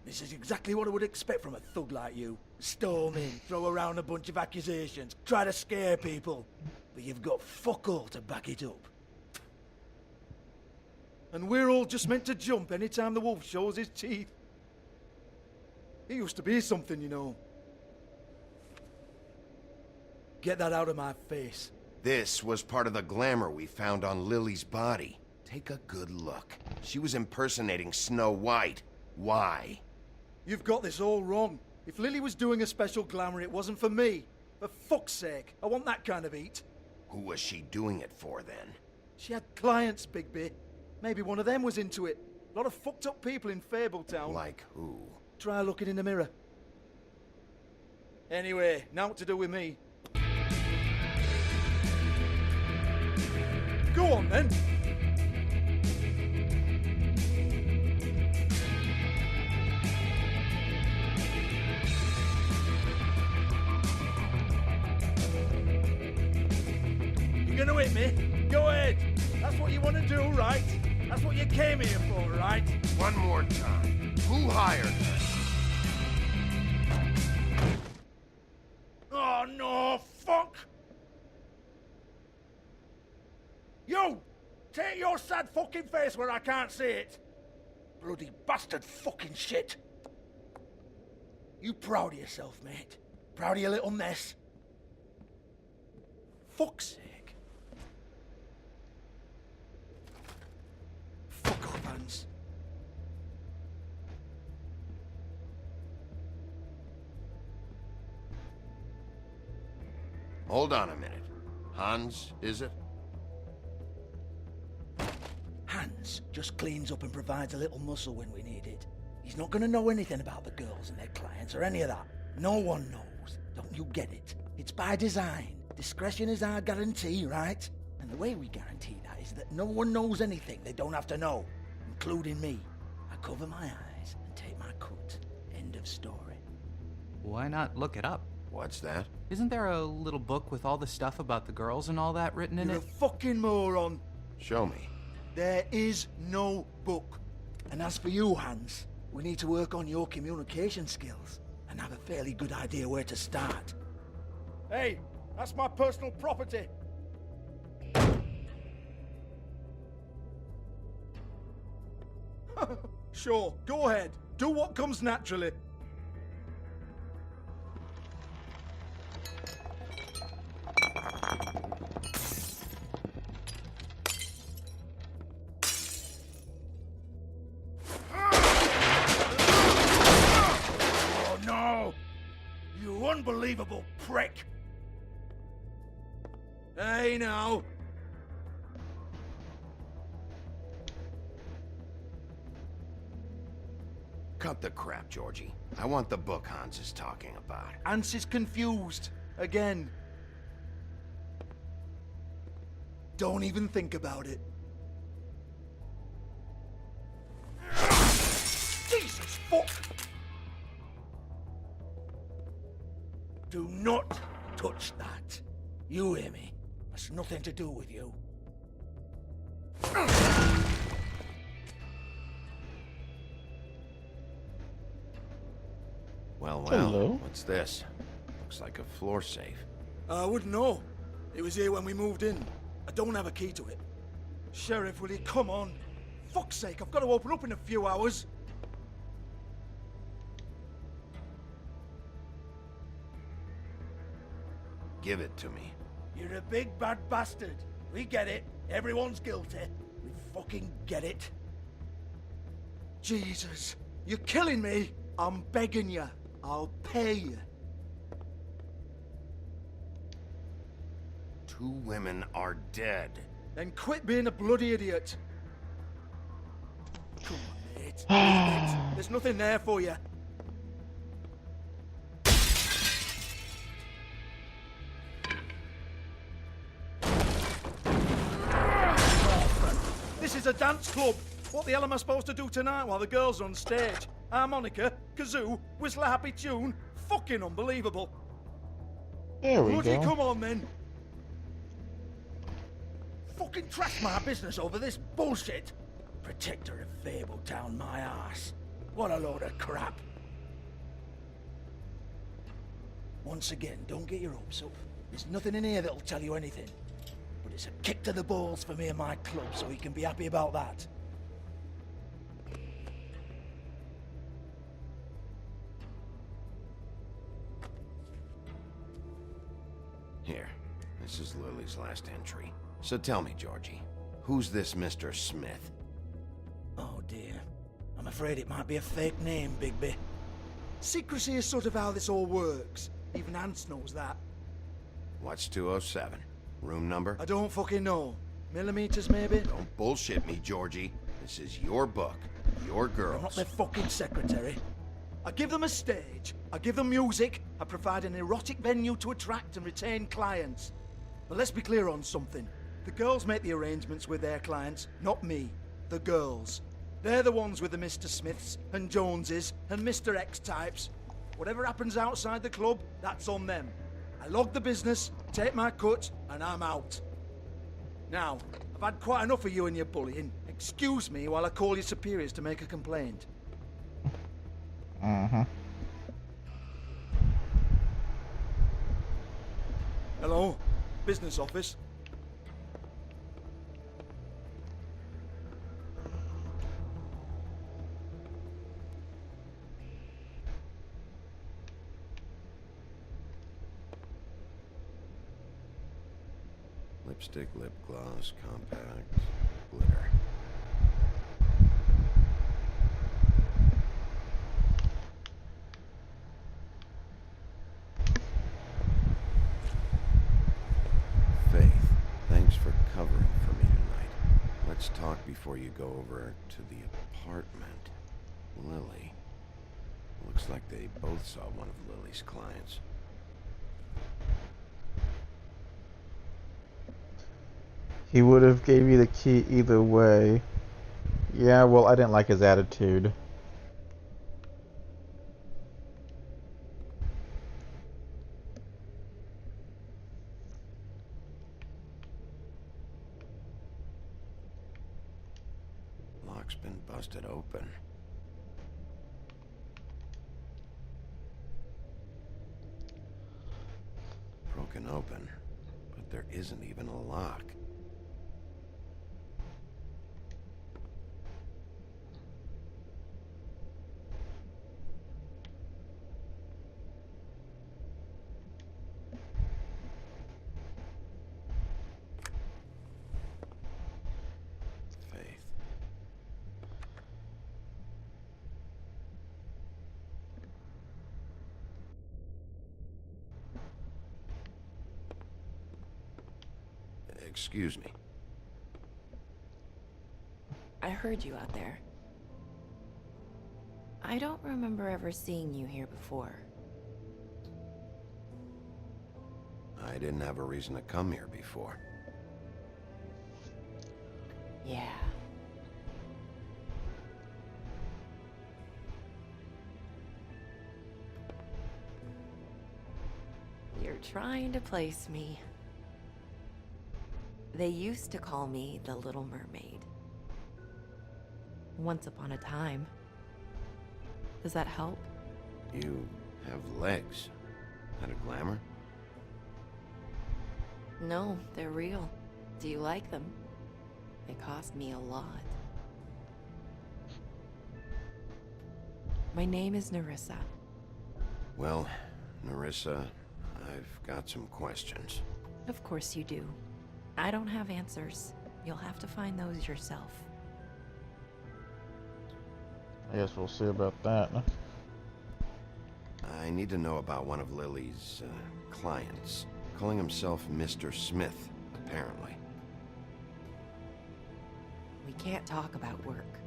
This is exactly what I would expect from a thug like you. Storm in, throw around a bunch of accusations, try to scare people. But you've got fuck all to back it up. And we're all just meant to jump anytime the wolf shows his teeth. It used to be something, you know. Get that out of my face. This was part of the glamour we found on Lily's body. Take a good look. She was impersonating Snow White. Why? You've got this all wrong. If Lily was doing a special glamour, it wasn't for me. For fuck's sake, I want that kind of eat. Who was she doing it for, then? She had clients, Bigby. Maybe one of them was into it. A lot of fucked up people in Fabletown. Like who? Try looking in the mirror. Anyway, now what to do with me. Go on, then. gonna hit me? Go ahead. That's what you want to do, right? That's what you came here for, right? One more time. Who hired her? Oh, no, fuck! You! Take your sad fucking face where I can't see it! Bloody bastard fucking shit! You proud of yourself, mate? Proud of your little mess? Fuck's sake. Fuck off, Hans. Hold on a minute. Hans, is it? Hans just cleans up and provides a little muscle when we need it. He's not gonna know anything about the girls and their clients or any of that. No one knows. Don't you get it? It's by design. Discretion is our guarantee, right? And the way we guarantee that is that no one knows anything they don't have to know, including me. I cover my eyes and take my cut. End of story. Why not look it up? What's that? Isn't there a little book with all the stuff about the girls and all that written in You're it? a fucking moron. Show me. There is no book. And as for you, Hans, we need to work on your communication skills and have a fairly good idea where to start. Hey, that's my personal property. Sure, go ahead. Do what comes naturally. Oh no! You unbelievable prick! Hey now! Cut the crap, Georgie. I want the book Hans is talking about. Hans is confused. Again. Don't even think about it. Jesus fuck! Do not touch that. You hear me? That's nothing to do with you. Well, Hello? what's this? Looks like a floor safe. I wouldn't know. It was here when we moved in. I don't have a key to it. Sheriff, will you come on? Fuck's sake, I've got to open up in a few hours. Give it to me. You're a big bad bastard. We get it. Everyone's guilty. We fucking get it. Jesus, you're killing me. I'm begging you. I'll pay you. 2 women are dead. Then quit being a bloody idiot. Come on, mate. Leave it. There's nothing there for you. This is a dance club. What the hell am I supposed to do tonight while the girls are on stage? Harmonica, kazoo, whistle a happy tune. Fucking unbelievable. There we Bloody go. come on, then. Fucking trash my business over this bullshit. Protector of Fabletown, my ass. What a load of crap. Once again, don't get your hopes up. There's nothing in here that'll tell you anything. But it's a kick to the balls for me and my club, so you can be happy about that. Here, this is Lily's last entry. So tell me, Georgie, who's this Mr. Smith? Oh dear. I'm afraid it might be a fake name, Bigby. Secrecy is sort of how this all works. Even Hans knows that. What's 207? Room number? I don't fucking know. Millimeters, maybe? Don't bullshit me, Georgie. This is your book. Your girls. I'm not their fucking secretary. I give them a stage. I give them music. I provide an erotic venue to attract and retain clients. But let's be clear on something. The girls make the arrangements with their clients, not me. The girls. They're the ones with the Mr. Smiths and Joneses and Mr. X types. Whatever happens outside the club, that's on them. I log the business, take my cut, and I'm out. Now, I've had quite enough of you and your bullying. Excuse me while I call your superiors to make a complaint. Uh-huh. Hello? Business office? Lipstick, lip gloss, compact, glitter. Faith, thanks for covering for me tonight. Let's talk before you go over to the apartment. Lily. Looks like they both saw one of Lily's clients. He would have gave you the key either way. Yeah, well, I didn't like his attitude. Lock's been busted open. Broken open, but there isn't even a lock. Faith. Excuse me. I heard you out there. I don't remember ever seeing you here before. I didn't have a reason to come here before. Yeah. You're trying to place me. They used to call me the Little Mermaid. Once upon a time. Does that help? You have legs. Had a glamour? No, they're real. Do you like them? They cost me a lot. My name is Nerissa. Well, Nerissa, I've got some questions. Of course you do. I don't have answers. You'll have to find those yourself. I guess we'll see about that. I need to know about one of Lily's clients. Calling himself Mr. Smith, apparently. We can't talk about work.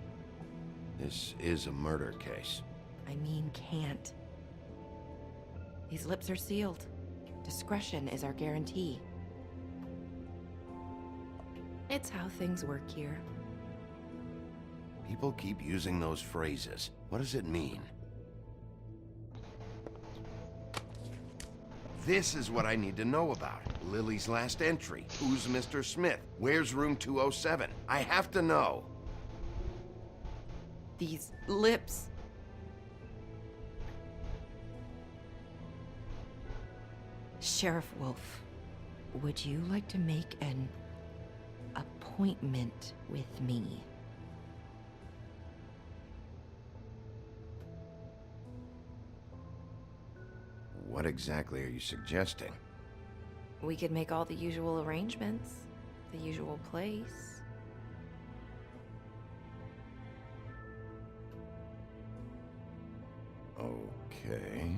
This is a murder case. I mean can't. These lips are sealed. Discretion is our guarantee. It's how things work here. People keep using those phrases. What does it mean? This is what I need to know about. Lily's last entry. Who's Mr. Smith? Where's room 207? I have to know. These lips. Sheriff Wolf, would you like to make an appointment with me? What exactly are you suggesting? We could make all the usual arrangements. The usual place. Okay.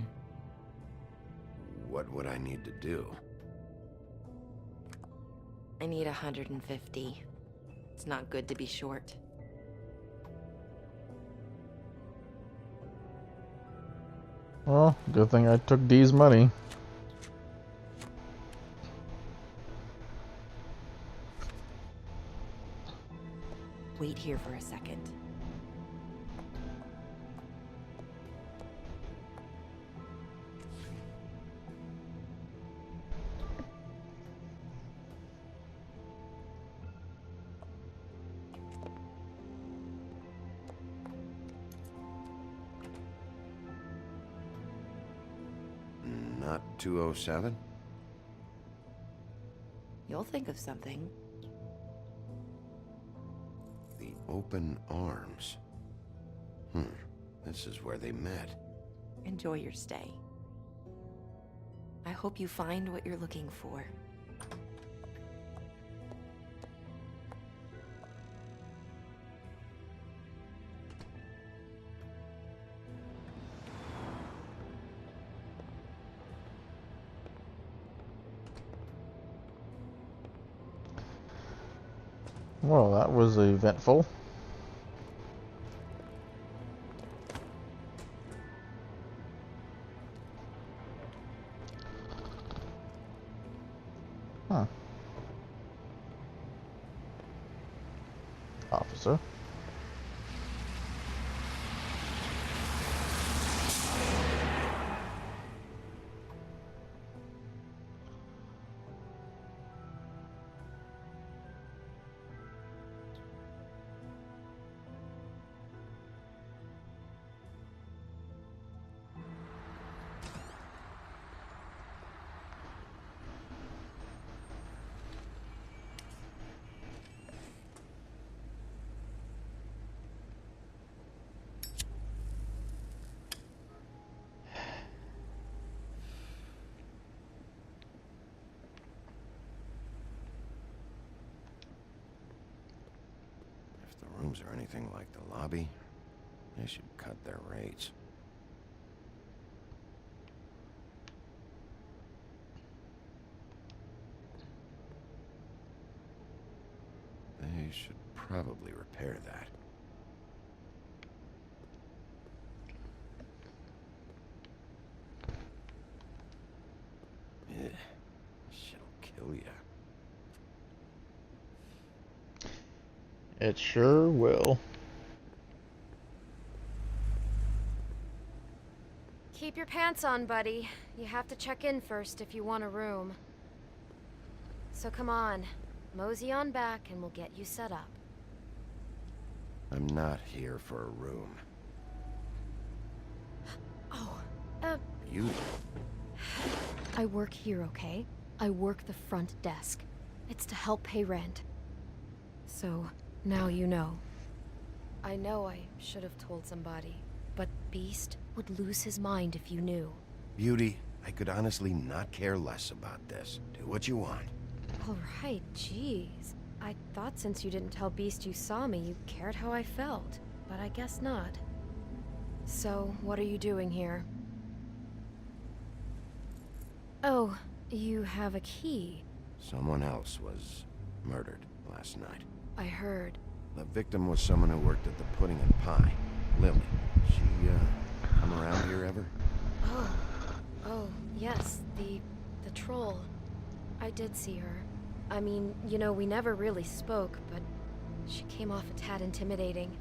What would I need to do? I need 150. It's not good to be short. Well, good thing I took D's money. Wait here for a second. Not 207? You'll think of something. The Open Arms. This is where they met. Enjoy your stay. I hope you find what you're looking for. Well, that was eventful. Huh. Officer. If the rooms are anything like the lobby, they should cut their rates. They should probably repair that. Ugh, shit'll kill ya. It sure will. Keep your pants on, buddy. You have to check in first if you want a room. So come on, mosey on back and we'll get you set up. I'm not here for a room. Oh, You? I work here, okay? I work the front desk. It's to help pay rent. So, now you know. I know I should have told somebody, but Beast would lose his mind if you knew. Beauty, I could honestly not care less about this. Do what you want. Alright, jeez. I thought since you didn't tell Beast you saw me, you cared how I felt. But I guess not. So, what are you doing here? Oh, you have a key. Someone else was murdered last night. I heard. The victim was someone who worked at the Pudding and Pie. Lily. She, come around here ever? Oh, yes, the troll. I did see her. I mean, you know, we never really spoke, but she came off a tad intimidating.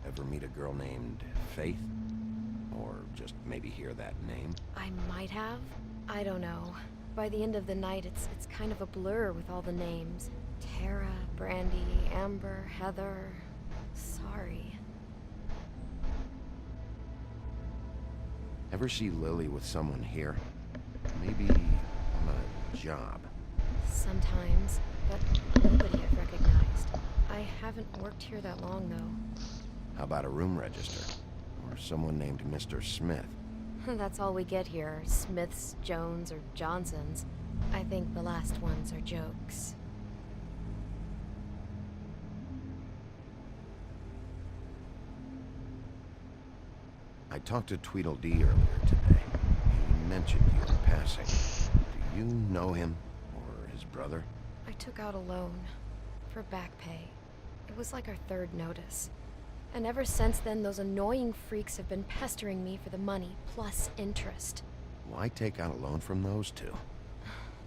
Ever meet a girl named Faith? Or just maybe hear that name? I might have. I don't know. By the end of the night, it's kind of a blur with all the names. Tara, Brandy, Amber, Heather. Sorry. Ever see Lily with someone here? Maybe on a job. Sometimes, but nobody I've recognized. I haven't worked here that long, though. How about a room register? Or someone named Mr. Smith? That's all we get here. Smiths, Jones, or Johnsons. I think the last ones are jokes. I talked to Tweedledee earlier today. He mentioned you in passing. Do you know him? Or his brother? I took out a loan. For back pay. It was like our third notice. And ever since then, those annoying freaks have been pestering me for the money, plus interest. Why take out a loan from those two?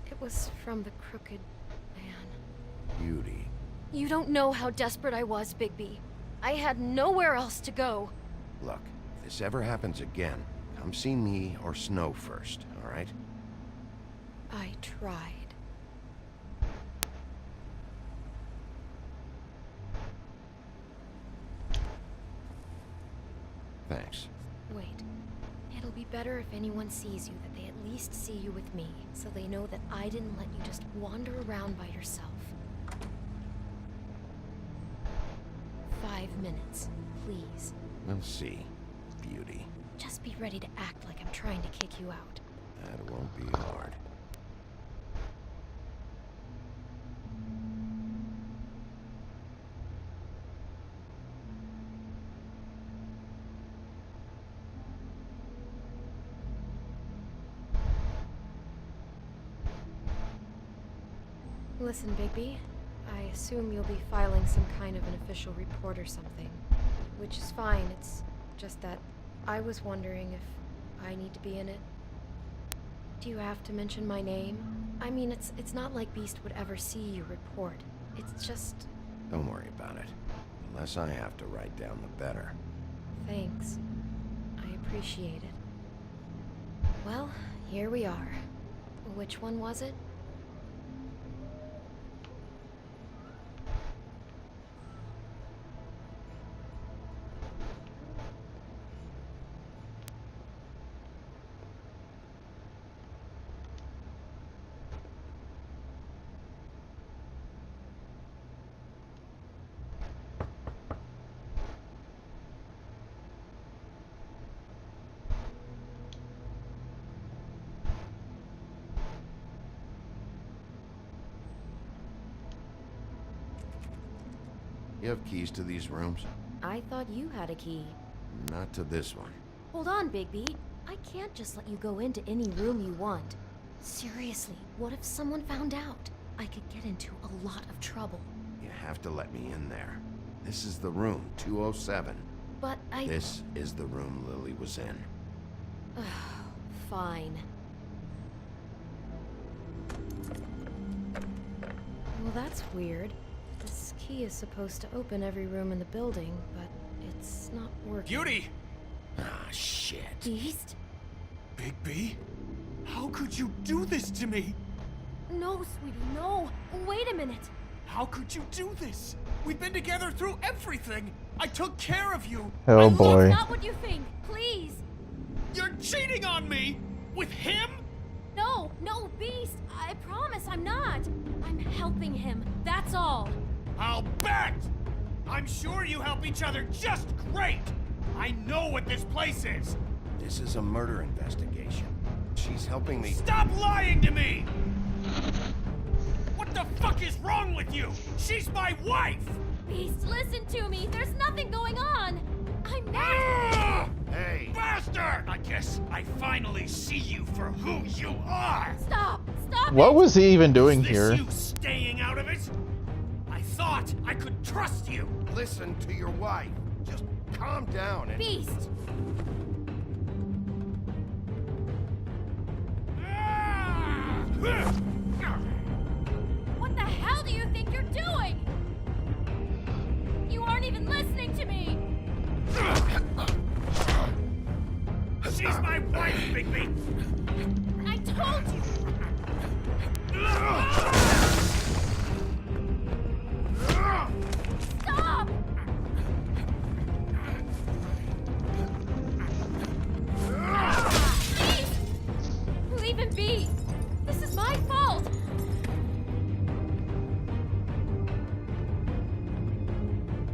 It was from the crooked man. Beauty. You don't know how desperate I was, Bigby. I had nowhere else to go. Look, if this ever happens again, come see me or Snow first, all right? I tried. Thanks. Wait. It'll be better if anyone sees you that they at least see you with me, so they know that I didn't let you just wander around by yourself. 5 minutes, please. We'll see, beauty. Just be ready to act like I'm trying to kick you out. That won't be hard. Listen, Bigby. I assume you'll be filing some kind of an official report or something. Which is fine, it's just that I was wondering if I need to be in it. Do you have to mention my name? I mean, it's not like Beast would ever see your report. It's just... Don't worry about it. The less I have to write down, the better. Thanks. I appreciate it. Well, here we are. Which one was it? You have keys to these rooms? I thought you had a key. Not to this one. Hold on, Bigby. I can't just let you go into any room you want. Seriously, what if someone found out? I could get into a lot of trouble. You have to let me in there. This is the room, 207. But I... This is the room Lily was in. Fine. Well, that's weird. This key is supposed to open every room in the building, but it's not working. Beauty! Ah, shit. Beast? Bigby? How could you do this to me? No, sweetie, no. Wait a minute. How could you do this? We've been together through everything. I took care of you. Oh boy. That's not what you think. Please. You're cheating on me! With him? No, Beast. I promise I'm not. I'm helping him. That's all. I'll bet! I'm sure you help each other just great! I know what this place is! This is a murder investigation. She's helping me. Stop lying to me! What the fuck is wrong with you? She's my wife! Beast, listen to me. There's nothing going on. I'm not. Ah! Hey! Bastard! I guess I finally see you for who you are! Stop What it. was he even doing Is this here? you staying out of it? I thought I could trust you! Listen to your wife. Just calm down and... Beast. What the hell do you think you're doing? You aren't even listening to me. She's my wife, Bigby! I told you. Stop! Please! Leave him be! This is my fault!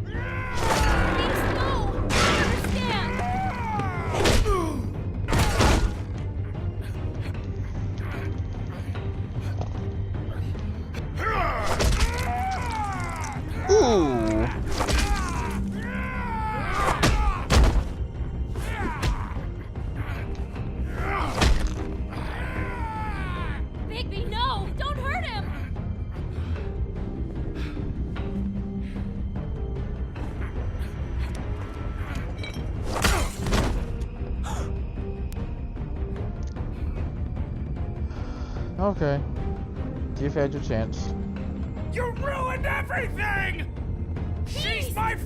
Please, no! I understand! Ooh. Bigby, no! Don't hurt him! Okay. You've had your chance. You ruined everything! She's my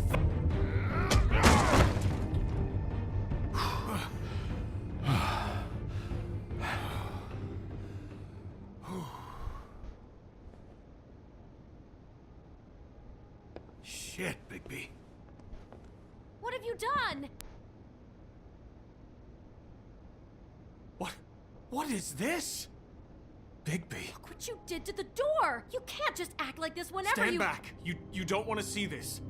Shit, Bigby. What have you done? What is this? Bigby. Look what you did to the door! You can't just act like this whenever Stand you- back! You don't want to see this.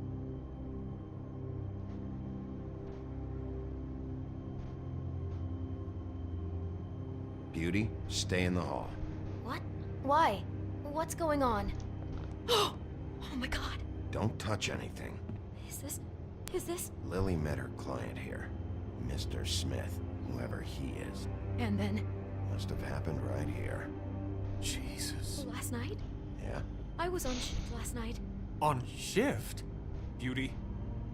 Beauty, stay in the hall. What? Why? What's going on? Oh my god. Don't touch anything. Is this? Lily met her client here, Mr. Smith, whoever he is. And then? Must have happened right here. Jesus. Last night? Yeah? I was on shift last night. On shift? Beauty,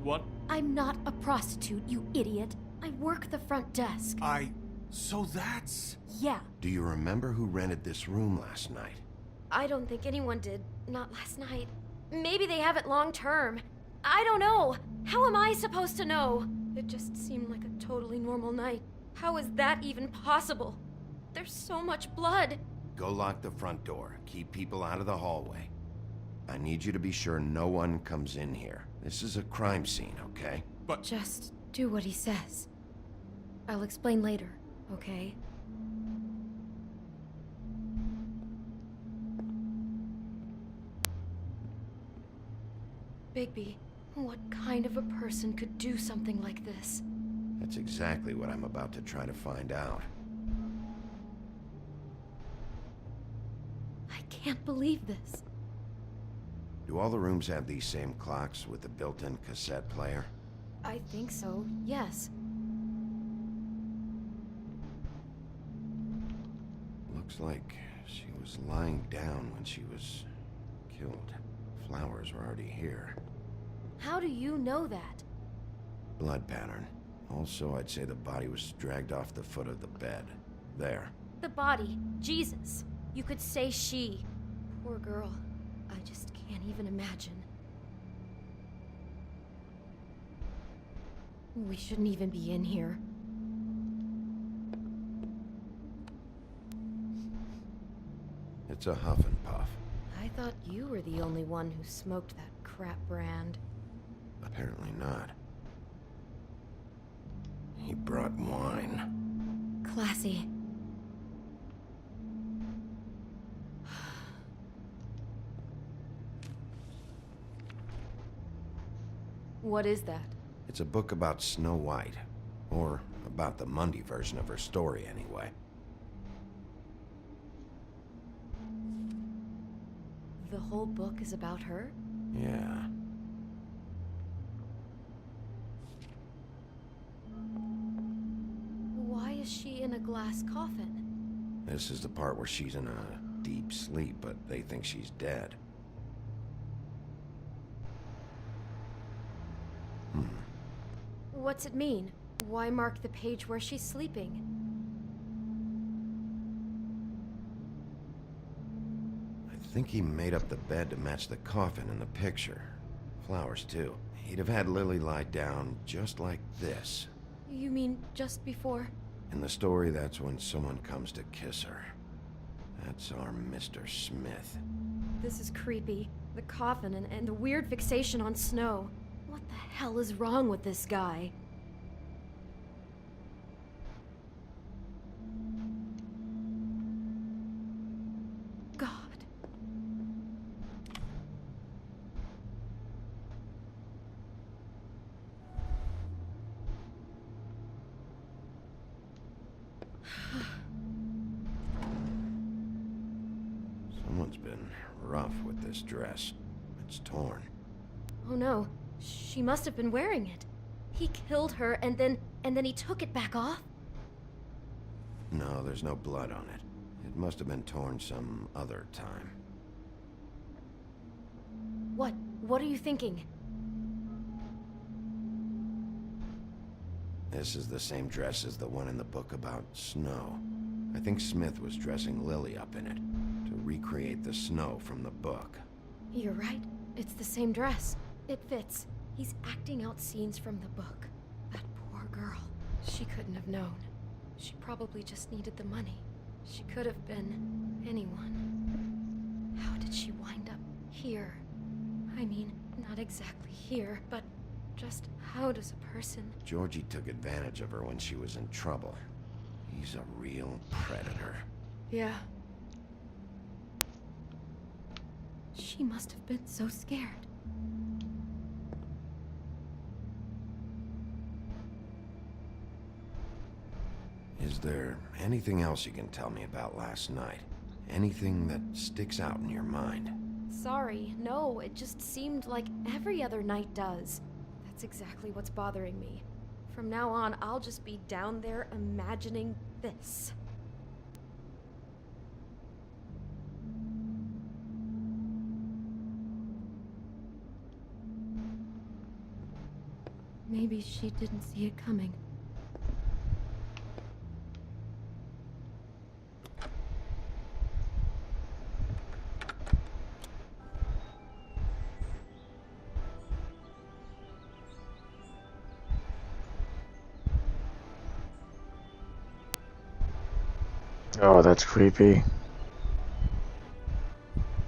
what? I'm not a prostitute, you idiot. I work the front desk. So that's... Yeah. Do you remember who rented this room last night? I don't think anyone did. Not last night. Maybe they have it long term. I don't know. How am I supposed to know? It just seemed like a totally normal night. How is that even possible? There's so much blood. Go lock the front door. Keep people out of the hallway. I need you to be sure no one comes in here. This is a crime scene, okay? But... Just do what he says. I'll explain later, okay? Bigby, what kind of a person could do something like this? That's exactly what I'm about to try to find out. I can't believe this. Do all the rooms have these same clocks with the built-in cassette player? I think so, yes. Looks like she was lying down when she was killed. Flowers were already here. How do you know that? Blood pattern. Also, I'd say the body was dragged off the foot of the bed. There. The body. Jesus. You could say she. Poor girl. I just can't even imagine. We shouldn't even be in here. It's a huff and puff. I thought you were the only one who smoked that crap brand. Apparently not. He brought wine. Classy. What is that? It's a book about Snow White. Or about the Mundy version of her story, anyway. The whole book is about her? Yeah. Why is she in a glass coffin? This is the part where she's in a deep sleep, but they think she's dead. What's it mean? Why mark the page where she's sleeping? I think he made up the bed to match the coffin in the picture. Flowers, too. He'd have had Lily lie down just like this. You mean just before? In the story, that's when someone comes to kiss her. That's our Mr. Smith. This is creepy. The coffin and the weird fixation on Snow. What the hell is wrong with this guy? God. Someone's been rough with this dress. It's torn. Oh no. She must have been wearing it. He killed her and then he took it back off? No, there's no blood on it. It must have been torn some other time. What are you thinking? This is the same dress as the one in the book about Snow. I think Smith was dressing Lily up in it to recreate the Snow from the book. You're right. It's the same dress. It fits. He's acting out scenes from the book. That poor girl. She couldn't have known. She probably just needed the money. She could have been anyone. How did she wind up here? I mean, not exactly here, but just how does a person... Georgie took advantage of her when she was in trouble. He's a real predator. Yeah. She must have been so scared. Is there anything else you can tell me about last night? Anything that sticks out in your mind? Sorry, no, it just seemed like every other night does. That's exactly what's bothering me. From now on, I'll just be down there imagining this. Maybe she didn't see it coming. Oh, that's creepy.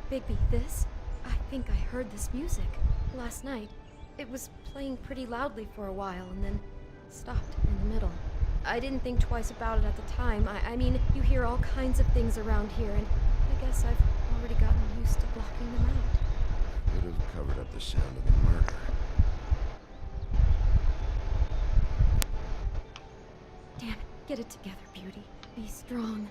Bigby, this? I think I heard this music last night. It was playing pretty loudly for a while and then stopped in the middle. I didn't think twice about it at the time. I mean, you hear all kinds of things around here, and I guess I've already gotten used to blocking them out. Could have covered up the sound of the murder. Damn it, get it together, Beauty. Be strong.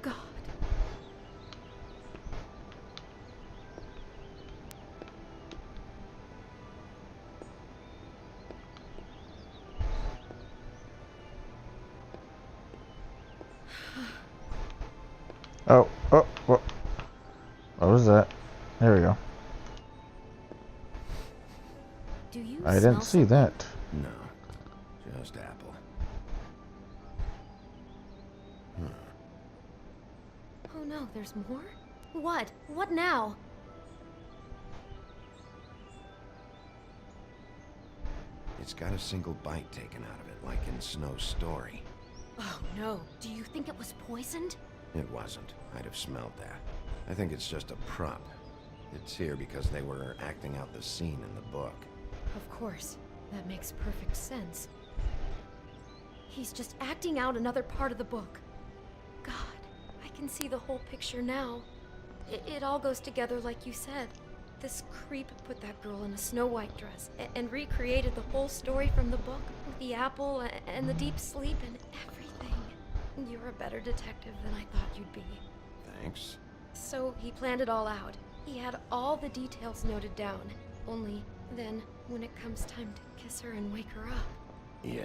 God. Oh, what was that? There we go. Do you I didn't see that. No, just Apple. Oh no, there's more? What? What now? It's got a single bite taken out of it, like in Snow's story. Oh no, do you think it was poisoned? It wasn't. I'd have smelled that. I think it's just a prop. It's here because they were acting out the scene in the book. Of course. That makes perfect sense. He's just acting out another part of the book. God, I can see the whole picture now. It all goes together like you said. This creep put that girl in a Snow White dress and recreated the whole story from the book with the apple and the deep sleep and everything. You're a better detective than I thought you'd be. Thanks. So he planned it all out. He had all the details noted down. Only then, when it comes time to kiss her and wake her up. Yeah.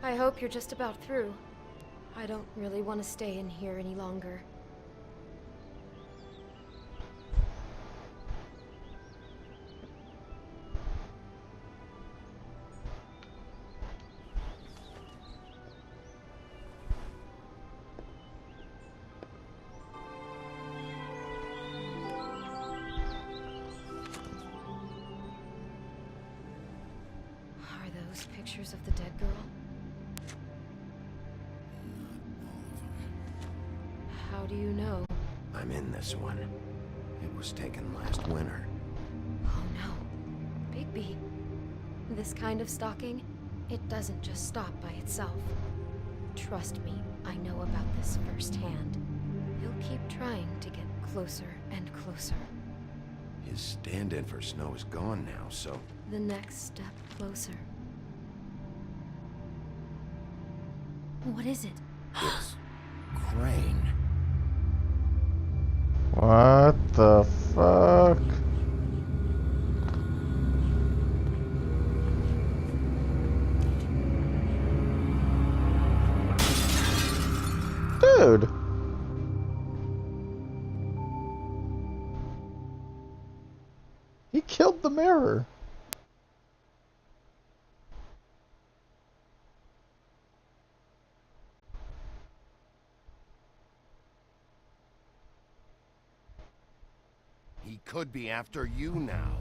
I hope you're just about through. I don't really want to stay in here any longer. Pictures of the dead girl? How do you know? I'm in this one. It was taken last winter. Oh no. Bigby. This kind of stalking, it doesn't just stop by itself. Trust me, I know about this firsthand. He'll keep trying to get closer and closer. His stand-in for Snow is gone now, so... The next step closer. What is it? It's... Crane. What the fuck? Dude! He killed the mirror. He could be after you now.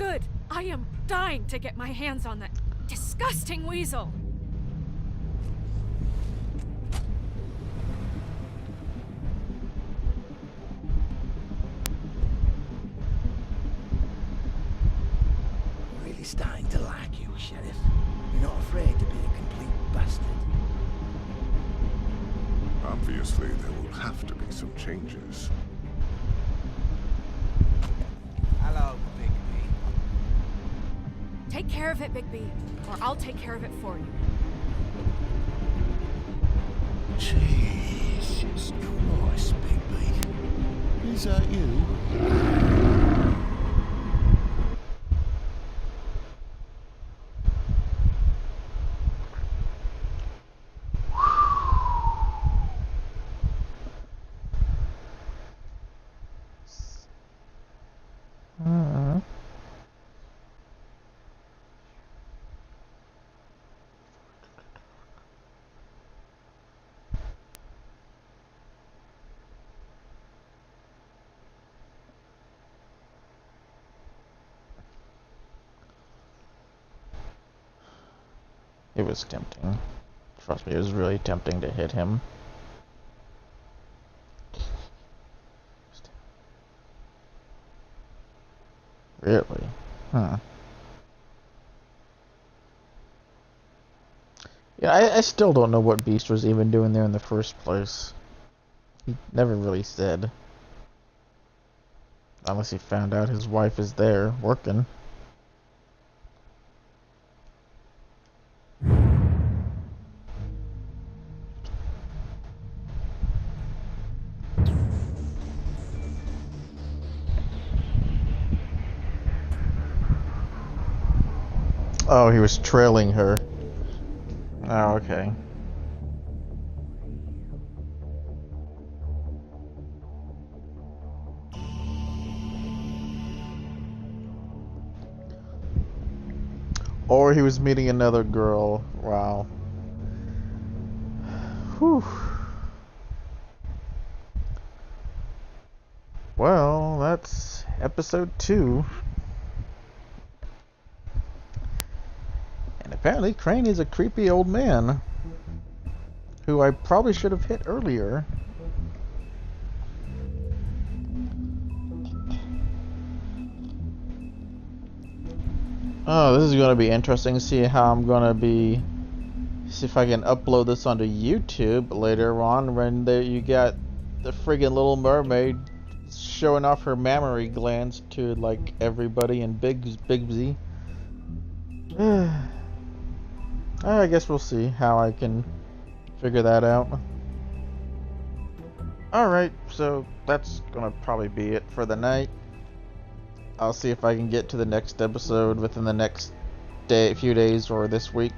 Good. I am dying to get my hands on that disgusting weasel. Really starting to like you, Sheriff. You're not afraid to be a complete bastard. Obviously, there will have to be some changes. Hello, Bigby. Take care of it, Bigby, or I'll take care of it for you. Jesus Christ, Bigby. Is that you? It was tempting. Trust me, it was really tempting to hit him. Really? Huh. Yeah, I still don't know what Beast was even doing there in the first place. He never really said. Unless he found out his wife is there, working. Oh, he was trailing her. Oh, okay. Or he was meeting another girl. Wow. Whew. Well, that's episode 2. And apparently Crane is a creepy old man who I probably should have hit earlier. Oh, this is going to be interesting to see how I'm going to be... See if I can upload this onto YouTube later on when you got the friggin' Little Mermaid showing off her mammary glands to, like, everybody in Bigsby. I guess we'll see how I can figure that out. Alright, so that's gonna probably be it for the night. I'll see if I can get to the next episode within the next few days or this week.